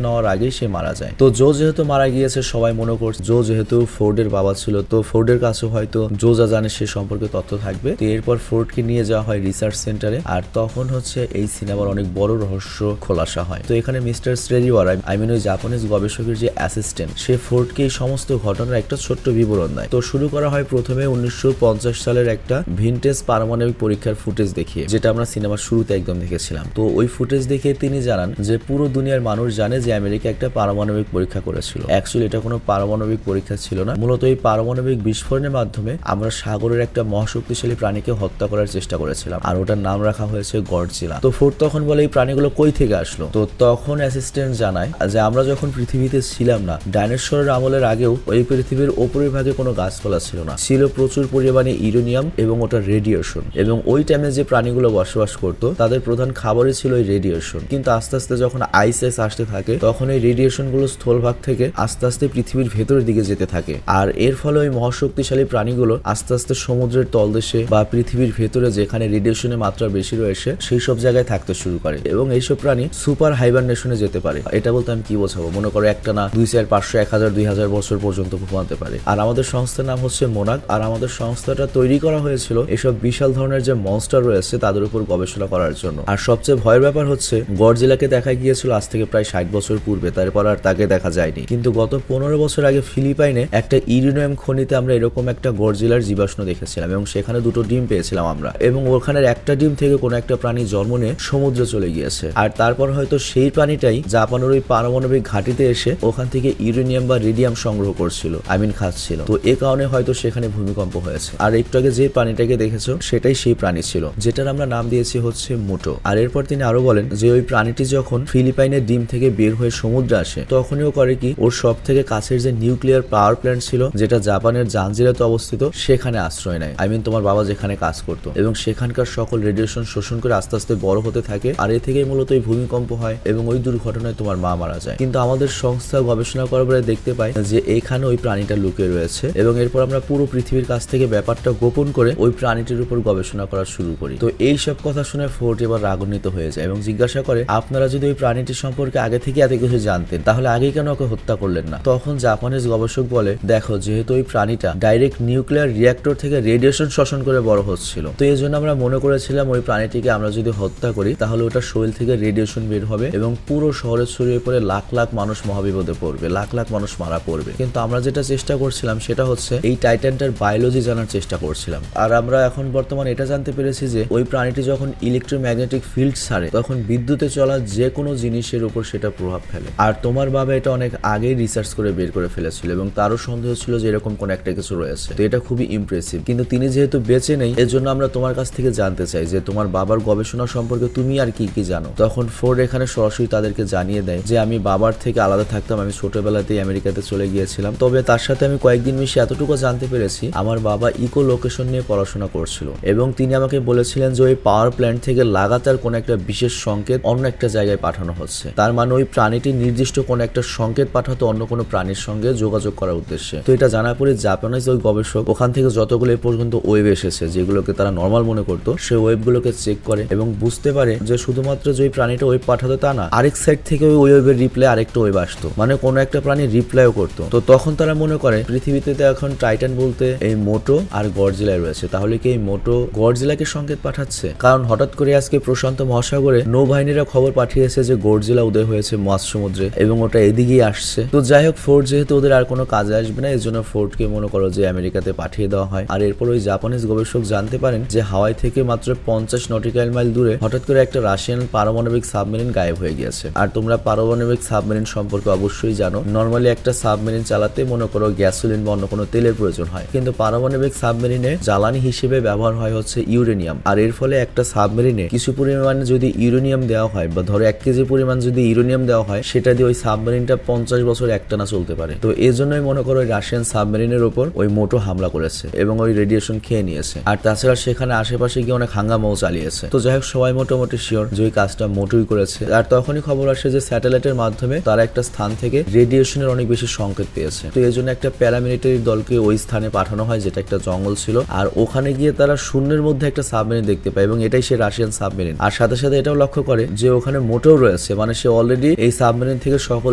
নেওয়ার আগেই সে মারা যায়। তো জো যেহেতু মারা গিয়েছে সবাই মনে করছে জো যেহেতু ফোর্ডের বাবা ছিল, তো ফোর্ডের কাছে হয়তো জো যা জানে সে সম্পর্কে তথ্য থাকবে। তো এরপর ফোর্ডকে নিয়ে যাওয়া হয় রিসার্চ সেন্টারে, আর তখন হচ্ছে এই সিনেমার অনেক বড় রহস্য খোলাসা হয়। তো এখানে মিস্টার শ্রেইওয়াল ওই জাপানিজ গবেষকের যে অ্যাসিস্ট্যান্ট সে ফোর্ডকে এই সমস্ত ঘটনার একটা ছোট্ট বিবরণ দেয়। তো শুরু করা হয় প্রথমে 1950 সালের একটা ভিনটেজ পারমাণবিক পরীক্ষার ফুটেজ দেখিয়ে, যেটা আমরা সিনেমার শুরুতে একদম দেখেছিলাম। তো ওই ফুটেজ দেখে তিনি জানান যে পুরো দুনিয়ার মানুষ জানে যে আমেরিকা একটা পারমাণবিক পরীক্ষা করেছিল। অ্যাকচুয়ালি এটা কোনো পারমাণবিক পরীক্ষা ছিল না, মূলত এই পারমাণবিক বিস্ফোরণের মাধ্যমে আমরা সাগরের একটা মহাশক্তিশালী প্রাণীকে হত্যা করার চেষ্টা করেছিলাম, আর ওটার নাম রাখা হয়েছে গডজিলা। তো ফোর্ড তখন বলে এই প্রাণীগুলো কই থেকে আসলো? তো তখন অ্যাসিস্ট্যান্ট জানায় যে আমরা যখন পৃথিবীতে ছিলাম না, ডাইনোসরের আমলের আগেও ওই পৃথিবীর ওপরের ভাগে কোনো গাছপালা ছিল না, ছিল প্রচুর পরিমাণে ইউরেনিয়াম এবং ওটা রেডিয়েশন, এবং ওই টাইমে যে প্রাণীগুলো বসবাস করতো তাদের প্রধান খাবারই ছিল এই রেডিয়েশন। কিন্তু আস্তে আস্তে যখন আইস আসতে থাকে তখন এই রেডিয়েশন গুলো স্থলভাগ থেকে আস্তে আস্তে পৃথিবীর ভেতরের দিকে যেতে থাকে, আর এর ফলে ওই মহাশক্তিশালী প্রাণীগুলো আস্তে আস্তে সমুদ্রের তলদেশে বা পৃথিবীর ভেতরে যেখানে রেডিয়েশনের মাত্রা বেশি রয়েছে সেই সব জায়গায় থাকতে শুরু করে, এবং এইসব প্রাণী সুপার হাইবারনেশনে যেতে পারে। এটা বলতে আমি কি বোঝাবো? মনে করো একটা না 200, 500, 1000, 2000 বছর পর্যন্ত ঘুমাতে পারে। আর আমাদের সংস্থার নাম হচ্ছে মোনাক, আর আমাদের সংস্থাটা তৈরি করা হয়েছিল এসব বিশাল ধরনের যে মনস্টার রয়েছে তাদের উপর গবেষণা করার জন্য। আর সবচেয়ে ভয়ের ব্যাপার হচ্ছে গডজিলাকে দেখা গিয়েছিল আজ থেকে প্রায় 60 বছর পূর্বে, তারপর আর তাকে দেখা যায়নি। কিন্তু গত 15 বছর আগে ফিলিপাইনে একটা ইউরেনিয়াম খনিতে আমরা এরকম একটা গডজিলার জীবাশ্ম দেখেছিলাম, এবং সেখানে 2টো ডিম পেয়েছিলাম আমরা, এবং ওখানের একটা ডিম থেকে কোনো একটা প্রাণী জন্ম নিয়ে সমুদ্রে চলে গিয়েছে। আর তারপর হয়তো সেই প্রাণীটাই জাপানের ওই পারমাণবিক ঘাঁটিতে এসে ওখান থেকে ইউরেনিয়াম বা রেডিয়াম সংগ্রহ করছিল, খাচ্ছিল। তো এই কারণে হয়তো সেখানে ভূমিকম্প হয়েছে। আর একটু আগে যে প্রাণীটাকে দেখেছো সেটাই সেই প্রাণী ছিল, যেটার আমরা নাম দিয়েছি হচ্ছে মোটো। আর এরপর তিনি আরো বলেন যে ওই প্রাণীটি যখন ফিলিপাইনের ডিম থেকে বের হয়ে সমুদ্রে আসে তখনই ও করে কি, ওর সব থেকে কাছের যে নিউক্লিয়ার পাওয়ার প্ল্যান্ট ছিল যেটা জাপানের জাঞ্জিরাতে অবস্থিত সেখানে আশ্রয় নেয়। তোমার বাবা যেখানে কাজ করতো, এবং সেখানকার সকল রেডিয়েশন শোষণ করে আস্তে আস্তে বড় হতে থাকে, আর এ থেকেই মূলত এই ভূমিকম্প হয় এবং ওই দুর্ঘটনায় তোমার মা মারা যায়। কিন্তু আমাদের সংস্থা গবেষণা করার পরে দেখতে পাই যে এখানে ওই প্রাণীটা লুকিয়ে রয়েছে, এবং এরপর আমরা পুরো পৃথিবীর কাছ থেকে ব্যাপারটা গোপন করে ওই প্রাণীটির উপর গবেষণা করা শুরু করি। তো এই সব কথা শুনে ফোর্ড এবার রাগান্বিত হয়ে যায় এবং জিজ্ঞাসা করে, আপনারা যদি ওই প্রাণীটি সম্পর্কে আগে থেকে এত কিছু জানতেন তাহলে আগে কেন ওকে হত্যা করলেন না? তখন জাপানিজ গবেষক বলে, দেখো যেহেতু ওই প্রাণীটা ডাইরেক্ট নিউক্লিয়ার রিঅ্যাক্টর থেকে রেডিয়েশন শোষণ করে বড় হচ্ছিল, তো এই জন্য আমরা মনে করেছিলাম ওই প্রাণীটিকে আমরা যদি হত্যা করি তাহলে ওটা শরীর থেকে রেডিয়েশন বের হবে এবং পুরো শহরে ছড়িয়ে পড়ে লাখ লাখ মানুষ মহাবিপদে পড়বে, লাখ লাখ মানুষ মারা পড়বে। কিন্তু আমরা যেটা চেষ্টা করছিলাম সেটা হচ্ছে এই টাইটানটার বায়োলজি জানার চেষ্টা করছিলাম। আর আমরা এখন বর্তমানে এটা জানতে পেরেছি যে ওই প্রাণীটি যখন ইলেকট্রোম্যাগনেটিক ফিল্ড ছাড়ে তখন বিদ্যুতে চলা যে কোনো জিনিসের উপর সেটা প্রভাব ফেলে। আর তোমার বাবা এটা অনেক আগেই রিসার্চ করে বের করে ফেলেছিল এবং তারও সন্দেহ ছিল যে এরকম কোন একটা কিছু রয়েছে। তো এটা খুবই ইমপ্রেসিভ। কিন্তু তিনি যেহেতু বেঁচে নেই এর জন্য আমরা তোমার কাছ থেকে জানতে চাই যে তোমার বাবার গবেষণা সম্পর্কে তুমি আর কি কি জানো। তখন ফোর্ড এখানে সরাসরি তাদেরকে জানিয়ে দেয় যে আমি বাবার থেকে আলাদা থাকতাম, আমি ছোটবেলাতেই আমেরিকাতে চলে গিয়েছিলাম। তবে তার সাথে আমি কয়েকদিন মিশে এতটুকু জানতে পেরেছি আমার বাবা ইকো লোকেশন নিয়ে পড়াশোনা করছিল এবং তিনি আমাকে বলেছিলেন যে ওই পাওয়ার প্ল্যান্ট থেকে লাগাতার কোন একটা বিশেষ সংকেত অন্য একটা জায়গায় পাঠানো হচ্ছে। তার মানে ওই প্রাণীটি নির্দিষ্ট কোন একটা সংকেত পাঠাতো অন্য কোনো প্রাণীর সঙ্গে যোগাযোগ করার উদ্দেশ্যে। তো এটা জানার পরে জাপানিজ ওই গবেষক ওখান থেকে যতগুলো এ পর্যন্ত ওয়েব এসেছে যেগুলোকে তারা নর্মাল মনে করতো সেই ওয়েবগুলোকে চেক করে এবং বুঝতে পারে যে শুধুমাত্র যে প্রাণীটা ওয়েব পাঠাতো তা না, আরেক সাইড থেকে ওই ওয়েবের রিপ্লাই আরেকটা ওয়েব আসতো, মানে কোনো একটা প্রাণী রিপ্লাইও করতো। তো তখন তারা মনে করে পৃথিবীতে এখন টাইটান বলতে এই মোটো আর গডজিলা রয়েছে, তাহলে কি এই মোটো গডজিলাকে সংকেত পাঠাচ্ছে? কারণ হঠাৎ করে আজকে প্রশান্ত মহাসাগরে নৌবাহিনীরা খবর পাঠিয়েছে যে গডজিলা উদয় হয়েছে মাঝ সমুদ্রে এবং ওটা এদিকেই আসছে। তো যাই হোক, ফোর্ড যেহেতু ওদের আর কোনো কাজে আসবে না এর জন্য ফোর্ডকে মনে করো যে আমেরিকাতে পাঠিয়ে দেওয়া হয়। আর এরপর ওই জাপানিজ গবেষক জানতে পারেন যে হাওয়াই থেকে মাত্র 50 নটিক্যাল মাইল দূরে হঠাৎ করে একটা রাশিয়ান পারমাণবিক সাবমেরিন গায়েব হয়ে গিয়েছে। আর তোমরা পারমাণবিক সাবমেরিন সম্পর্কে অবশ্যই জানো, নর্মালি একটা সাবমেরিন চালাতে মনে করো গ্যাসোলিন বা অন্য কোনো তেলের প্রয়োজন হয়, কিন্তু পারমাণবিক সাবমেরিনে জ্বালানি হিসেবে ব্যবহার হয় হচ্ছে ইউরেনিয়াম। আর এর ফলে একটা সাবমেরিনে কিছু পরিমাণে যদি ইউরেনিয়াম দেওয়া হয় বা ধরো 1 কেজি পরিমাণ যদি ইউরেনিয়াম দেওয়া হয় সেটা দিয়ে ওই সাবমেরিনটা 50 বছর একটানা চলতে পারে। তো এই জন্যই মনে করো ওই রাশিয়ান সাবমেরিনের উপর ওই মোটো হামলা করেছে এবং ওই রেডিয়েশন খেয়ে নিয়েছে। আর তাছাড়া সেখানে আশেপাশে গিয়ে অনেক হাঙ্গামাও চালিয়েছে। তো যাই হোক, সবাই মোটামুটি শিওর যে ওই কাজটা মোটোই করেছে। আর তখনই খবর আসে যে স্যাটেলাইটের মাধ্যমে তারা একটা স্থান থেকে রেডিয়েশনের অনেক বেশি সংকেত পেয়েছে। তো এই জন্য একটা প্যারামিলিটারি দলকে ওই স্থানে পাঠানো পাঠানো হয়, যেটা একটা জঙ্গল ছিল। আর ওখানে গিয়ে তারা শূন্যের মধ্যে একটা সাবমেরিন দেখতে পায় এবং এটাই সে রাশিয়ান সাবমেরিন। আর সাথে সাথে এটাও লক্ষ্য করে যে ওখানে মোটর রয়েছে, মানে সে অলরেডি এই সাবমেরিন থেকে সকল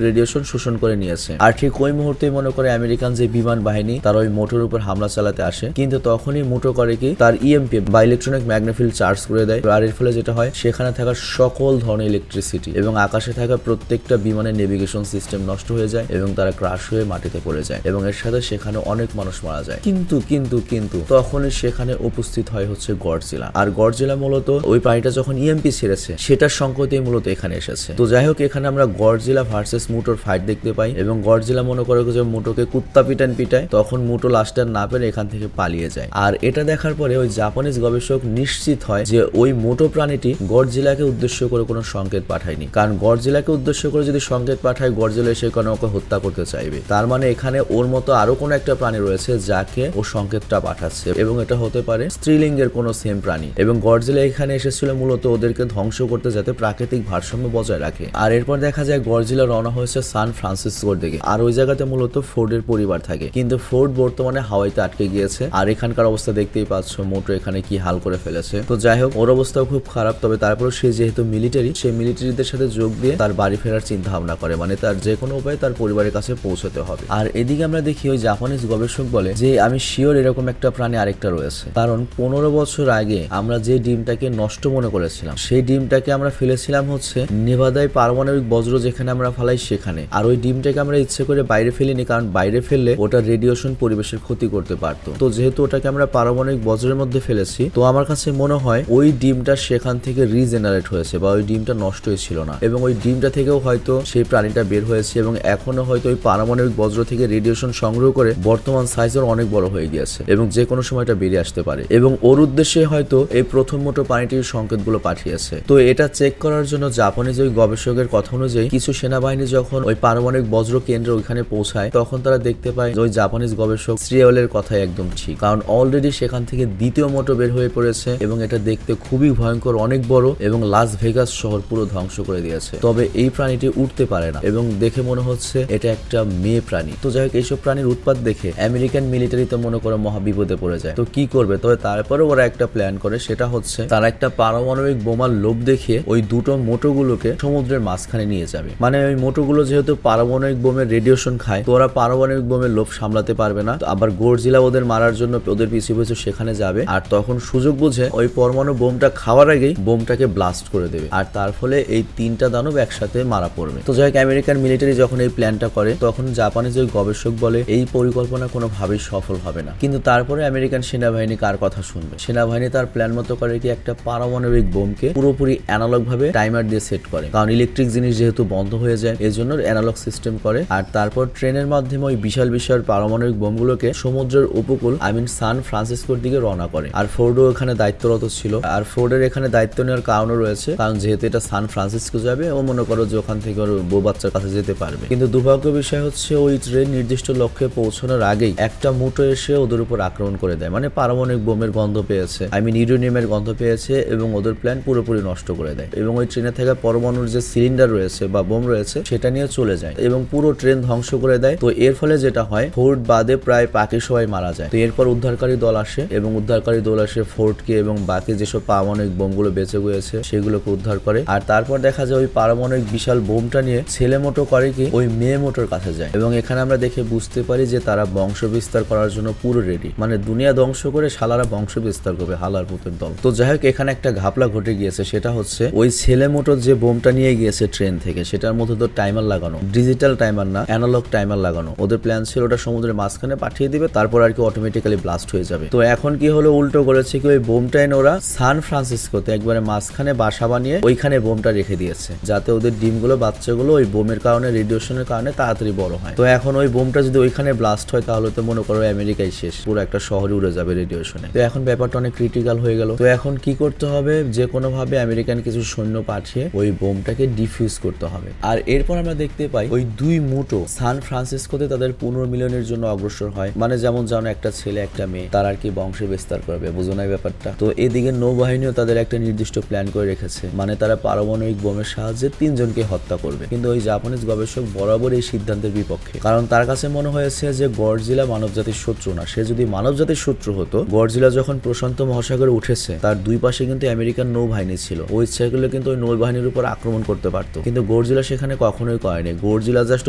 রেডিয়েশন শোষণ করে নিয়েছে। আর ঠিক ওই মুহূর্তেই মনে করে আমেরিকান যে বিমান বাহিনী তারা ওই মোটর উপর হামলা চালাতে আসে, কিন্তু তখনই মোটর করে কি তার ইএমপি বা ইলেকট্রনিক ম্যাগনেফিল্ড চার্জ করে দেয়। আর এর ফলে যেটা হয়, সেখানে থাকা সকল ধরনের ইলেকট্রিসিটি এবং আকাশে থাকা প্রত্যেকটা বিমানের নেভিগেশন সিস্টেম নষ্ট হয়ে যায় এবং তারা ক্রাশ হয়ে মাটিতে পড়ে যায় এবং এর সাথে সেখানে অনেক মানুষ মারা যায়। কিন্তু কিন্তু কিন্তু তখনই সেখানে উপস্থিত হয় হচ্ছে গডজিলা। আর গডজিলা মূলত ওই প্রাণীটা যখন ইএমপি ছেড়েছে সেটার সংকেতেই মূলত এখানে এসেছে। তো যাই হোক, এখানে আমরা গডজিলা ভার্সেস মুটোর ফাইট দেখতে পাই এবং গডজিলা মনে করে যে মুটোকে কুত্তা পিটায়, তখন মুটো লাস্ট আর না পেরে এখান থেকে পালিয়ে যায়। আর এটা দেখার পরে ওই জাপানিজ গবেষক নিশ্চিত হয় যে ওই মোটো প্রাণীটি গডজিলাকে উদ্দেশ্য করে কোনো সংকেত পাঠায়নি, কারণ গডজিলাকে উদ্দেশ্য করে যদি সংকেত পাঠায় গডজিলা এসে কোনো ওকে হত্যা করতে চাইবে। তার মানে এখানে ওর মতো আরো কোনো একটা প্রাণী রয়েছে যাকে ও সংকেতটা পাঠাচ্ছে এবং এটা হতে পারে স্ত্রীলিঙ্গের কোনো সেম প্রাণী। এবং গডজিলা এখানে এসেছিল মূলত ওদেরকে ধ্বংস করতে, যাতে প্রাকৃতিক ভারসাম্য বজায় রাখে। আর এরপর দেখা যায় গডজিলা রওনা হয়েছে সান ফ্রান্সিসকোর দিকে। আর ওই জায়গাতে মূলত ফোর্ডের পরিবার থাকে, কিন্তু ফোর্ড বর্তমানে হাওয়াইতে আটকে গিয়েছে। আর এখানকার অবস্থা দেখতেই পাচ্ছ, মোটো এখানে কি হাল করে ফেলেছে। তো যাই হোক, ওর অবস্থাও খুব খারাপ। তবে তারপর সে যেহেতু মিলিটারি, সে মিলিটারিদের সাথে যোগ দিয়ে তার বাড়ি ফেরার চিন্তা ভাবনা করে, মানে তার যে কোনো উপায়ে তার পরিবারের কাছে পৌঁছতে হবে। আর এদিকে আমরা দেখি ওই জাপানিজ গবেষক বলে যে আমি শিওর এরকম একটা প্রাণী আরেকটা রয়েছে, কারণ 15 বছর আগে আমরা যে ডিমটাকে নষ্ট মনে করেছিলাম সেই ডিমটাকে আমরা ফেলেছিলাম হচ্ছে নেভাদায় পারমাণবিক বজ্র যেখানে আমরা ফেলাই সেখানে। আর ওই ডিমটাকে আমরা ইচ্ছে করে বাইরে ফেলিনি, কারণ বাইরে ফেললে ওটা রেডিয়েশন পরিবেশের ক্ষতি করতে পারতো। তো যেহেতু ওটাকে আমরা পারমাণবিক বজ্রের মধ্যে ফেলেছি, তো আমার কাছে মনে হয় ওই ডিমটা সেখান থেকে রিজেনারেট হয়েছে বা ওই ডিমটা নষ্ট হয়েছিল না, এবং ওই ডিমটা থেকেও হয়তো সেই প্রাণীটা বের হয়েছে এবং এখনো হয়তো ওই পারমাণবিক বজ্র থেকে রেডিয়েশন সংগ্রহ করে বর্তমান সাইজের অনেক বড় হয়ে গিয়েছে এবং যে কোনো সময়টা বেরিয়ে আসতে পারে। এবং ওর উদ্দেশ্যে হয়তো এই প্রথম মোটো প্রাণীটির সংকেতগুলো পাঠিয়েছে। তো এটা চেক করার জন্য জাপানিজ ওই গবেষকের কথা অনুযায়ী কিছু সেনাবাহিনী যখন ওই পারমাণবিক বজ্র কেন্দ্র ওইখানে পৌঁছায়, তখন তারা দেখতে পায় ওই জাপানিজ গবেষক শ্রিওলের কথাই একদম ঠিক, কারণ অলরেডি সেখান থেকে দ্বিতীয় মোটো বের হয়ে পড়েছে এবং এটা দেখতে খুবই ভয়ঙ্কর, অনেক বড় এবং লাস ভেগাস শহর পুরো ধ্বংস করে দিয়েছে। তবে এই প্রাণীটি উঠতে পারে না এবং দেখে মনে হচ্ছে এটা একটা মেয়ে প্রাণী। তো যাই হোক, এইসব প্রাণীর উৎপাত দেখে আমেরিকান মিলিটারি তো মনে করে মহা বিপদে পড়ে যায়। তো কি করবে? তবে তারপরে ওরা একটা প্ল্যান করে, সেটা হচ্ছে তারা একটা পারমাণবিক বোমার লোভ দেখিয়ে ওই দুটো মোটোগুলোকে সমুদ্রের মাঝখানে নিয়ে যাবে। মানে ওই মোটোগুলো যেহেতু পারমাণবিক বোমের রেডিয়েশন খায়, তো ওরা পারমাণবিক বোমের লোভ সামলাতে পারবে না। আবার গডজিলা ওদের মারার জন্য ওদের পিছু পিছু সেখানে যাবে, আর তখন সুযোগ বুঝে ওই পরমাণু বোমটা খাওয়ার আগেই বোমটাকে ব্লাস্ট করে দেবে, আর তার ফলে এই তিনটা দানব একসাথে মারা পড়বে। তো যাই হোক, আমেরিকান মিলিটারি যখন এই প্ল্যানটা করে, তখন জাপানিজ ওই গবেষক বলে এই পরিকল্পনা কোনোভাবেই সফল হবে না। কিন্তু তারপরে আমেরিকান সেনাবাহিনী কার কথা শুনবে? সেনাবাহিনী তার প্ল্যান মতো করে কি একটা পারমাণবিক বোমকে পুরোপুরি অ্যানালগ ভাবে টাইমার দিয়ে সেট করে, কারণ ইলেকট্রিক জিনিস যেহেতু বন্ধ হয়ে যায় এজন্য অ্যানালগ সিস্টেম করে। আর তারপর ট্রেনের মাধ্যমে ওই বিশাল বিশাল পারমাণবিক বোমগুলোকে সমুদ্রের উপকূল সান ফ্রান্সিসকোর দিকে রওনা করে। আর ফোর্ডও এখানে দায়িত্বরত ছিল। আর ফোর্ডের এখানে দায়িত্ব নেওয়ার কারণও রয়েছে, কারণ যেহেতু এটা সান ফ্রান্সিসকো যাবে, ও মনে করো যে ওখান থেকে ওর বউ বাচ্চার কাছে যেতে পারবে। কিন্তু দুর্ভাগ্য বিষয় হচ্ছে ওই ট্রেন নির্দিষ্ট লক্ষ্যে পৌঁছানোর আগেই একটা মুটো এসে ওদের উপর আক্রমণ করে দেয়, মানে পারমাণবিক বোমের গন্ধ পেয়েছে, ইউরেনিয়ামের গন্ধ পেয়েছে এবং ওদের প্ল্যান পুরোপুরি নষ্ট করে দেয় এবং ওই ট্রেনে থাকা পরমাণুর যে সিলিন্ডার রয়েছে বা বোম রয়েছে সেটা নিয়ে চলে যায় এবং পুরো ট্রেন ধ্বংস করে দেয়। তো এর ফলে যেটা হয়, ফোর্ড বাদে প্রায় বাকি সবাই মারা যায়। তো এরপর উদ্ধারকারী দল আসে এবং উদ্ধারকারী দল আসে ফোর্ডকে এবং বাকি যেসব পারমাণবিক বোমগুলো বেঁচে গিয়েছে সেগুলোকে উদ্ধার করে। আর তারপর দেখা যায় ওই পারমাণবিক বিশাল বোমটা নিয়ে ছেলে মোটো করে কি ওই মেয়ে মোটোর কাছে যায় এবং এখানে আমরা দেখে বুঝতে পারি যে তারা বংশ বিস্তার করার জন্য পুরো রেডি, মানে দুনিয়া ধ্বংস করে শালারা বংশ বিস্তার করবে, হালার পুতের দল। তো যাই হোক, এখানে একটা ঘাপলা ঘটে গিয়েছে, সেটা হচ্ছে ওই ছেলে মোটর যে বোমটা নিয়ে গিয়েছে ট্রেন থেকে, সেটার মধ্যে তো টাইমার লাগানো, ডিজিটাল টাইমার না, অ্যানালগ টাইমার লাগানো। ওদের প্ল্যান ছিল ওটা সমুদ্রের মাঝখানে পাঠিয়ে দিবে, তারপর আর কি অটোমেটিক্যালি ব্লাস্ট হয়ে যাবে। তো এখন কি হলো, উল্টো করেছে কি ওই বোমটা এনে ওরা সান ফ্রান্সিসকোতে একবারে মাঝখানে বাসা বানিয়ে ওইখানে বোমটা রেখে দিয়েছে, যাতে ওদের ডিমগুলো বাচ্চাগুলো ওই বোমের কারণে রেডিয়েশনের কারণে তাড়াতাড়ি বড় হয়। তো এখন ওই বোমটা যদি ওইখানে ব্লাস্ট হয় তাহলে তো মনে করো আমেরিকায় শেষ, পুরো একটা শহরে উড়ে যাবে রেডিয়েশনে। তো এখন ব্যাপারটা অনেক ক্রিটিক্যাল হয়ে গেল। তো এখন কি করতে হবে, যে কোনো ভাবে আমেরিকান কিছু সৈন্য পাঠিয়ে ওই বোমটাকে ডিফিউজ করতে হবে। আর এরপর আমরা দেখতে পাই ওই দুই মুটো সান ফ্রান্সিসকোতে তাদের পুনর্মিলনের জন্য অগ্রসর হয়, মানে যেমন জানো একটা ছেলে একটা মেয়ে, তার আর কি বংশের বিস্তার করবে, বুঝো না ব্যাপারটা। তো এদিকে নৌবাহিনীও তাদের একটা নির্দিষ্ট প্ল্যান করে রেখেছে, মানে তারা পারমাণবিক বোমের সাহায্যে 3 জনকে হত্যা করবে। কিন্তু ওই জাপানিজ গবেষক বরাবর এই সিদ্ধান্তের বিপক্ষে, কারণ তার কাছে মনে হয়েছে যে গডজিলা মানবজাতির জাতির শত্রু না, সে যদি মানব জাতির শত্রু হতো, গডজিলা যখন প্রশান্ত মহাসাগরে উঠেছে তার দুই পাশে কিন্তু আমেরিকান নৌবাহিনী ছিল, ওই ইচ্ছা করলে কিন্তু ওই নৌবাহিনীর উপর আক্রমণ করতে পারতো, কিন্তু গডজিলা সেখানে কখনোই করেনি। গডজিলা জাস্ট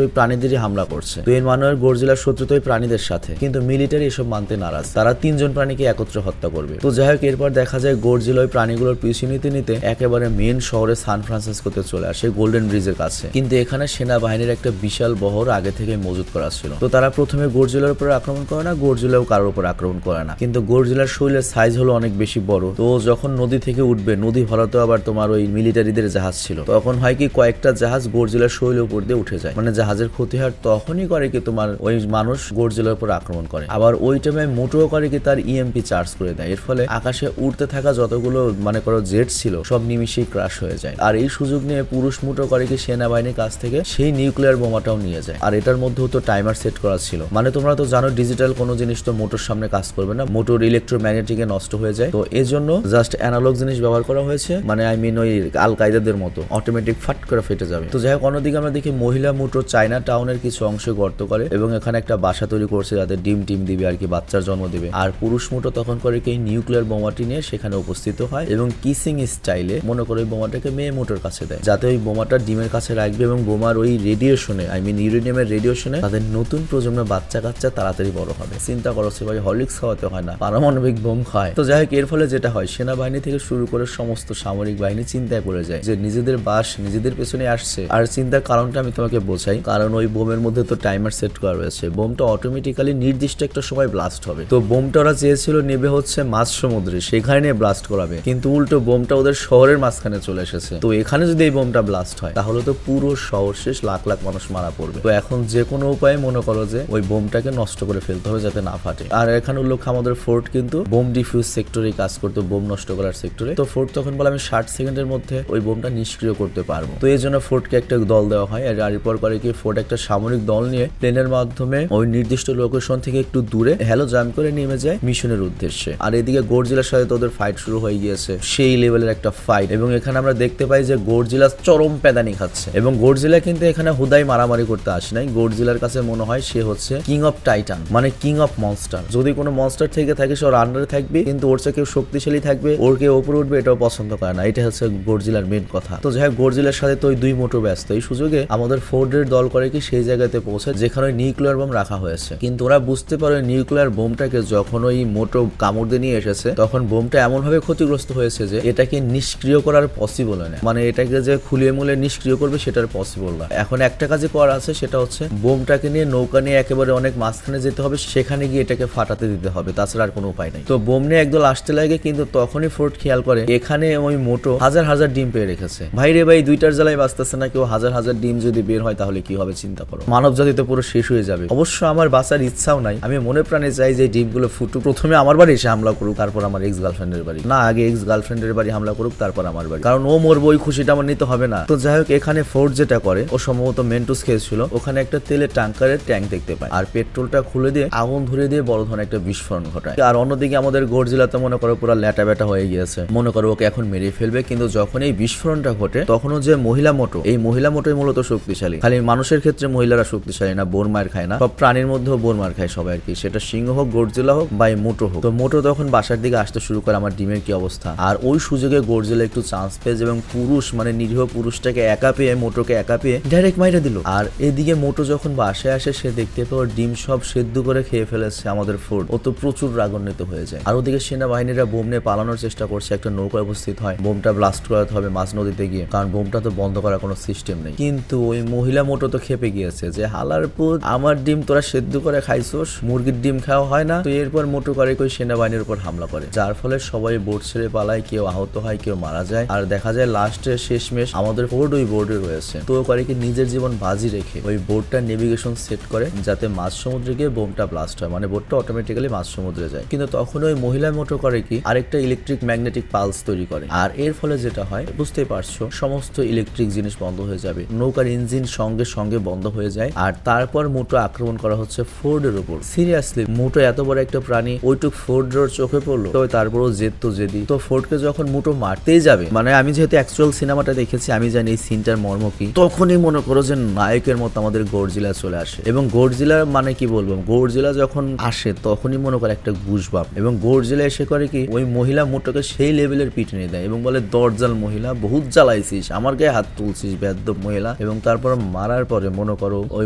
ওই প্রাণীদেরই হামলা করছে। তো এর মানে গডজিলার শত্রু তো ওই প্রাণীদের সাথে, কিন্তু মিলিটারি এসব মানতে নারাজ, তারা 3 জন প্রাণীকে একত্রে হত্যা করবে। তো যাই হোক, এরপর দেখা যায় গডজিলা ওই প্রাণীগুলোর পিছু নিতে নিতে একেবারে মেন শহরে সান ফ্রান্সিসকোতে চলে আসে, গোল্ডেন ব্রিজের কাছে। কিন্তু এখানে সেনাবাহিনীর একটা বিশাল বহর আগে থেকে মজুত করা ছিল। তো তারা প্রথমে গডজিলার উপর আক্রমণ করে না, গডজিলাও কারোর উপর আক্রমণ করে না, কিন্তু গডজিলার শরীরের সাইজ হলো অনেক বেশি বড়। তো যখন নদী থেকে উঠবে, নদী ভরাতে আবার তোমার ওই মিলিটারিদের জাহাজ ছিল, তখন হয় কি কয়েকটা জাহাজ গডজিলার শরীরের উপর দিয়ে উঠে যায়, মানে জাহাজের ক্ষতি হয়। তখনই করে কি তোমার ওই মানুষ গডজিলার উপর আক্রমণ করে। আবার ওই টাইমে মোটো করে কি তার ইএমপি চার্জ করে দেয়, এর ফলে আকাশে উঠতে থাকা যতগুলো মানে করো জেট ছিল সব নিমিশেই ক্রাশ হয়ে যায়। আর এই সুযোগ নিয়ে পুরুষ মোটো করে কি সেনাবাহিনীর কাছ থেকে সেই নিউক্লিয়ার বোমাটাও নিয়ে যায়। আর এটার মধ্যেও তো টাইমার সেট করা ছিল, মানে তোমরা তো জানো ডিজিটাল কোনো জিনিস তো মোটর সামনে কাজ করবে না, মোটর ইলেকট্রোম্যাগনেটিকে নষ্ট হয়ে যায়। তো এই জন্য জাস্ট অ্যানালগ জিনিস ব্যবহার করা হয়েছে, মানে আই মিন ওই আল কায়দাদের মতো অটোমেটিক ফাট করে ফেটে যাবে। তো যাই হোক, অন্যদিকে আমরা দেখি মহিলা মোটর চায়না টাউনের কিছু অংশে গর্ত করে এবং এখানে একটা বাসা তৈরি করছে যাতে ডিম দিবে আর কি, বাচ্চার জন্ম দিবে। আর পুরুষ মোটো তখন করে কি নিউক্লিয়ার বোমাটি নিয়ে সেখানে উপস্থিত হয় এবং কিসিং স্টাইলে মনে করে ওই বোমাটাকে মেয়ে মোটর কাছে দেয়, যাতে ওই বোমাটা ডিমের কাছে রাখবে এবং বোমার ওই রেডিয়েশনে আই মিন ইউরেনিয়ামের রেডিয়েশনে তাদের নতুন প্রজন্মের বাচ্চা কাচ্চা তাড়াতাড়ি বড় হবে। চিন্তা করো, সে ভাই হরলিক্স খাওয়াতে হয় না, পারমাণবিক বোম খায়। তো যাই হোক, এর ফলে যেটা হয় সেনাবাহিনী থেকে শুরু করে সমস্ত সামরিক বাহিনী চিন্তায় পড়ে যায় যে নিজেদের বাস নিজেদের পেছনে আসছে। আর চিন্তার কারণটা আমি তোমাকে বোঝাই, কারণ ওই বোমের মধ্যে তো টাইমার সেট করা রয়েছে, বোমটা অটোমেটিক্যালি নির্দিষ্ট একটা সময় ব্লাস্ট হবে। তো বোমটা ওরা চেয়েছিল নেবে হচ্ছে মাঝ সমুদ্রে, সেখানে নিয়ে ব্লাস্ট করাবে, কিন্তু উল্টো বোমটা ওদের শহরের মাঝখানে চলে এসেছে। তো এখানে যদি এই বোমটা ব্লাস্ট হয় তাহলে তো পুরো শহর শেষ, লাখ লাখ মানুষ মারা পড়বে। তো এখন যে কোনো উপায়ে মনে করো যে ওই বোমটাকে নষ্ট করে ফেলতে হবে যাতে না ফাটে। আর এখানে উল্লেখ আমাদের ফোর্ট কিন্তু বোম ডিফিউজ সেক্টরে কাজ করতো, বোম নষ্ট করার সেক্টরে। তো ফোর্ট তখন বলে আমি 60 সেকেন্ডের মধ্যে ওই বোমটা নিষ্ক্রিয় করতে পারবো। তো এই জন্য ফোর্টকে একটা দল দেওয়া হয়। আর এরপর করে কি ফোর্ট একটা সামরিক দল নিয়ে প্লেনের মাধ্যমে ওই নির্দিষ্ট লোকেশন থেকে একটু দূরে হ্যালো জাম্প করে নেমে যায় মিশনের উদ্দেশ্যে। আর এদিকে গডজিলার সাথে তোদের ফাইট শুরু হয়ে গিয়েছে, সেই লেভেলের একটা ফাইট। এবং এখানে আমরা দেখতে পাই যে গডজিলা চরম প্যাদানি খাচ্ছে এবং গডজিলা কিন্তু এখানে হুদাই মারামারি করতে আসে নাই। গডজিলার কাছে মনে হয় সে হচ্ছে কিং অফ টাইটান, মানে কিং অফ মনস্টার। যদি কোনো মনস্টার থেকে থাকে সে ওর আন্ডারে থাকবে, কিন্তু ওর চেয়ে কেউ শক্তিশালী থাকবে, ওর কেউ উপরে উঠবে এটাও পছন্দ করে না। এটা হচ্ছে গডজিলার মেন কথা। তো যাই হোক, গডজিলার সাথে তো ওই দুই মোটো ব্যস্ত। এই সুযোগে আমাদের ফোর্ডের দল করে কি সেই জায়গাতে পৌঁছে যেখানে নিউক্লিয়ার বোম রাখা হয়েছে, কিন্তু ওরা বুঝতে পারে নিউক্লিয়ার বোমটাকে যখন ওই মোটো কামড় দিয়ে নিয়ে এসেছে তখন বোমটা এমন ভাবে ক্ষতিগ্রস্ত হয়েছে যে এটাকে নিষ্ক্রিয় করার পসিবল হয় না, মানে এটাকে যে খুলিয়ে মুলে নিষ্ক্রিয় করবে সেটার পসিবল না। এখন একটা কাজে করা আছে, সেটা হচ্ছে বোমটাকে নিয়ে নৌকা নিয়ে একেবারে অনেক মাঝখানে যেতে হবে, সেখানে গিয়ে এটাকে ফাটাতে দিতে হবে, তাছাড়া আর কোনো উপায় নেই। তো বোম নিয়ে একদল আসতে লাগে, কিন্তু তখনই ফোর্ট খেয়াল করে এখানে ওই মোটো হাজার হাজার ডিম পেয়ে রেখেছে। ভাই রে ভাই, দুইটার জ্বালায় বাঁচতেছে না, কেউ হাজার হাজার ডিম যদি বের হয় তাহলে কি হবে চিন্তা করো, মানব জাতি তো পুরো শেষ হয়ে যাবে। অবশ্য আমার বাঁচার ইচ্ছাও নাই, আমি মনে প্রাণে চাই যে ডিমগুলো ফুটুক, প্রথমে আমার বাড়ি এসে হামলা করুক, তারপর আমার এক্স গার্লফ্রেন্ডের বাড়ি, না আগে এক্স গার্লফ্রেন্ডের বাড়ি হামলা করুক তারপর আমার বাড়ি, কারণ ও মরবো, ওই খুশিটা আমার নিতে হবে না। তো যাই হোক, এখানে ফোর্ট যেটা করে, ও সম্ভবত মেন্টুস খেয়েছিল, ওখানে একটা তেলের ট্যাঙ্কারের ট্যাঙ্ক দেখতে পায় আর পেট্রোলটা খুলে দিয়ে আগুন ধরিয়ে দিয়ে বড় ধরনের একটা বিস্ফোরণ ঘটায়। আর অন্যদিকে আমাদের গডজিলা তো মনে করো পুরো ল্যাটা ব্যাটা হয়ে গিয়েছে, মনে করো ওকে এখন মেরে ফেলবে। কিন্তু যখন এই বিস্ফোরণটা ঘটে তখনও যে মহিলা মোটো, এই মহিলা মোটোই মূলত শক্তিশালী। খালি মানুষের ক্ষেত্রে মহিলারা শক্তিশালী না, বোর মার খায় না, সব প্রাণীর মধ্যেও বোর মার খায় সবাই আর কি, সেটা সিংহ হোক, গডজিলা হোক বা মোটো হোক। তো মোটো তখন বাসার দিকে আসতে শুরু করে আমার ডিমের কি অবস্থা। আর ওই সুযোগে গডজিলা একটু চান্স পেয়েছে এবং পুরুষ মানে নিরীহ পুরুষটাকে একা পেয়ে, মোটোকে একা পেয়ে ডাইরেক্ট মাইরে দিল। আর এদিকে মোটো যখন বাসায় আসে সে দেখতে পায় ওর ডিম সব সেদ্ধ করে খেয়ে ফেলেছে আমাদের ফোর্ট। ও তো প্রচুর রাগান্বিত হয়ে যায়। আর ওদিকে সেনাবাহিনীরা বোম নিয়ে পালানোর চেষ্টা করছে, একটা নৌকা উপস্থিত হয়, বোমটা ব্লাস্ট করাতে হবে মাঝ নদীতে গিয়ে, কারণ বোমটা তো বন্ধ করার কোনো সিস্টেম নেই। কিন্তু ওই মহিলা মোটো তো খেপে গিয়েছে যে হালার পুত, আমার ডিম তোরা সেদ্ধ করে খাইছোস, মুরগির ডিম খাওয়া হয় না। তো এরপর মোটো করে কই সেনাবাহিনীর উপর হামলা করে, যার ফলে সবাই বোট ছেড়ে পালায়, কেউ আহত হয়, কেউ মারা যায়। আর দেখা যায় লাস্টে শেষমেশ আমাদের ফোর্ট ওই বোর্ডে রয়েছে। তো করে কি নিজের জীবন বাজি রেখে ওই বোটটা নেভিগেশন সেট করে যাতে মাঝ সমুদ্রে গিয়ে বোমটা ব্লাস্ট হয়, মানে বোটটা অটোমেটিক্যালি মাঝ সমুদ্রে যায়। কিন্তু তখন ওই মহিলা মোটো করে কি আরেকটা ইলেকট্রিক ম্যাগনেটিক পালস তৈরি করে। আর এর ফলে যেটা হয় বুঝতেই পারছো, সমস্ত ইলেকট্রিক জিনিস বন্ধ হয়ে যাবে, নৌকার ইঞ্জিন সঙ্গে সঙ্গে বন্ধ হয়ে যায়। আর তারপর মোটো আক্রমণ করা হচ্ছে ফোর্ডের উপর। সিরিয়াসলি, মোটো এত বড় একটা প্রাণী, ওইটুক ফোর্ডের চোখে পড়লো। তো তারপরও জেদ তো জেদি, তো ফোর্ডকে যখন মোটো মারতেই যাবে, মানে আমি যেহেতু অ্যাকচুয়াল সিনেমাটা দেখেছি আমি জানি এই সিনটার মর্ম কি, তখনই মনে করো যে নায়কের মতো আমাদের গডজিলা চলে আসে। এবং গডজিলা মানে কি বলবো, গডজিলা গডজিলা যখন আসে তখনই মনে করে একটা গুজবাম, এবং গডজিলা এসে করে কি ওই মহিলা মোটকে সেই লেভেলের পিটুনি দেয় এবং বলে দরজাল মহিলা, বহুত জ্বালাইছিস, আমার গায়ে হাত তুলছিস বেয়াদব মহিলা। এবং তারপর মারার পরে মনে করো ওই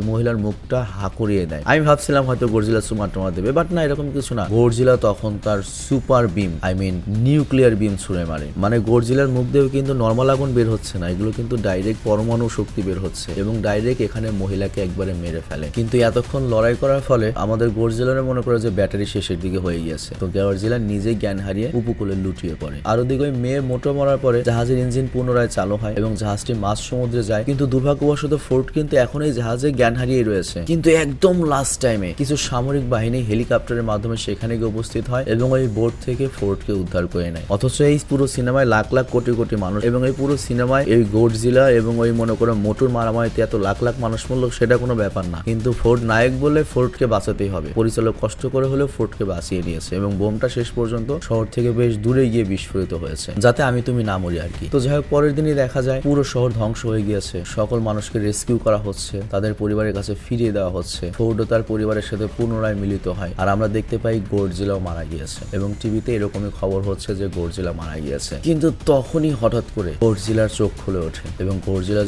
মহিলার মুখটা হাঁকুড়িয়ে দেয়। আমি ভাবছিলাম হয়তো গডজিলা সুমা টুমা দেবে, বাট না, এরকম কিছু না। গডজিলা তখন তার super beam, I mean nuclear beam ছুড়ে মারে। মানে গডজিলার মুখ দিয়েও কিন্তু নর্মাল আগুন বের হচ্ছে না, এগুলো কিন্তু ডাইরেক্ট পরমাণু শক্তি বের হচ্ছে এবং ডাইরেক্ট এখানে মহিলাকে একবারে মেরে ফেলে। কিন্তু এতক্ষণ লড়াই করার ফলে আমাদের গডজিলার মনে করে যে ব্যাটারি শেষের দিকে হয়ে গিয়েছে, তো গডজিলা নিজেই জ্ঞান হারিয়ে উপকূলে লুটিয়ে পড়ে। আর ওদিকে ওই মেয়ের মোটো মরার পরে জাহাজের ইঞ্জিন পুনরায় চালু হয় এবং জাহাজটি মাঝ সমুদ্রে যায়। কিন্তু দুর্ভাগ্যবশত ফোর্ড কিন্তু এখন এই জাহাজে জ্ঞান হারিয়ে রয়েছে। কিন্তু একদম লাস্ট টাইমে কিছু সামরিক বাহিনী হেলিকপ্টারের মাধ্যমে সেখানে গিয়ে উপস্থিত হয় এবং ওই বোট থেকে ফোর্ডকে উদ্ধার করে নেয়। অথচ এই পুরো সিনেমায় লাখ লাখ কোটি কোটি মানুষ এবং এই পুরো সিনেমায় এই গডজিলা এবং ওই মনে করো মোটর মারামারিতে এত লাখ লাখ মানুষ মূল্য সেটা কোনো ব্যাপার না। কিন্তু ফোর্ড নায়ক বলে ফোর্ডকে বাঁচাতেই হবে। পরিচালক কষ্ট করে হলেও ফোর্ডকে বাঁচিয়ে নিয়েছে এবং বোমটা শেষ পর্যন্ত শহর থেকে বেশ দূরে গিয়ে বিস্ফোরিত হয়েছে, যাতে আমি তুমি না মরি আর কি। তো যাই হোক, পরের দিনই দেখা যায় পুরো শহর ধ্বংস হয়ে গিয়েছে, সকল মানুষকে রেস্কিউ করা হচ্ছে, তাদের পরিবারের কাছে ফিরিয়ে দেওয়া হচ্ছে। ফোর্ডও তার পরিবারের সাথে পুনরায় মিলিত হয় আর আমরা দেখতে পাই গডজিলাও মারা গিয়েছে এবং টিভিতে এরকমই খবর হচ্ছে যে গডজিলা মারা গিয়েছে। কিন্তু তখনই হঠাৎ করে গডজিলার চোখ খুলে ওঠে এবং গডজিলা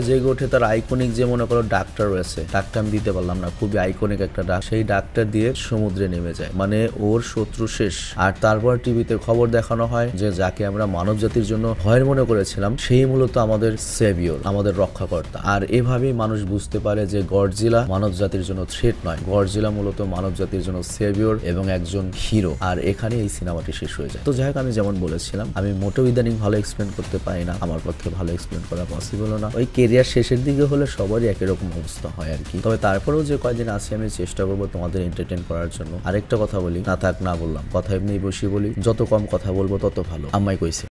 জেগে ওঠে তার আইকনিক যে মনে করো ডাকটা রয়েছে, ডাকটা আমি দিতে পারলাম না, খুবই আইকনিক একটা ডাক, সেই ডাকটা দিয়ে সমুদ্রে নেমে যায়। মানে ওর শত্রু শেষ। আর তারপর টিভিতে খবর দেখানো হয় যে যাকে আমরা মানব জাতির জন্য ভয়ের মনে করেছিলাম সেই মূলত আমাদের সেভিয়র, আমাদের রক্ষাকর্তা। আর এভাবেই মানুষ বুঝতে পারে যে গডজিলা মানব জাতির জন্য থ্রেট নয়, গডজিলা মূলত মানব জাতির জন্য সেভিয়র এবং একজন হিরো। আর এখানে এই সিনেমাটি শেষ হয়ে যায়। তো যাই হোক, আমি যেমন বলেছিলাম আমি মোটেও ইদানিং ভালো এক্সপ্লেন করতে পারি না, আমার পক্ষে ভালো এক্সপ্লেন করা পসিবল না। ওই কেরিয়ার শেষের দিকে হলে সবারই একই রকম অবস্থা হয় আর কি। তবে তারপরেও যে কয়দিন আছে আমি চেষ্টা করবো তোমাদের এন্টারটেইন করার জন্য। আরেকটা কথা বলি, না থাক না বললাম, কথা এমনি বসে বলি, যত কম কথা বলবো তত ভালো, আম্মাই কইছে।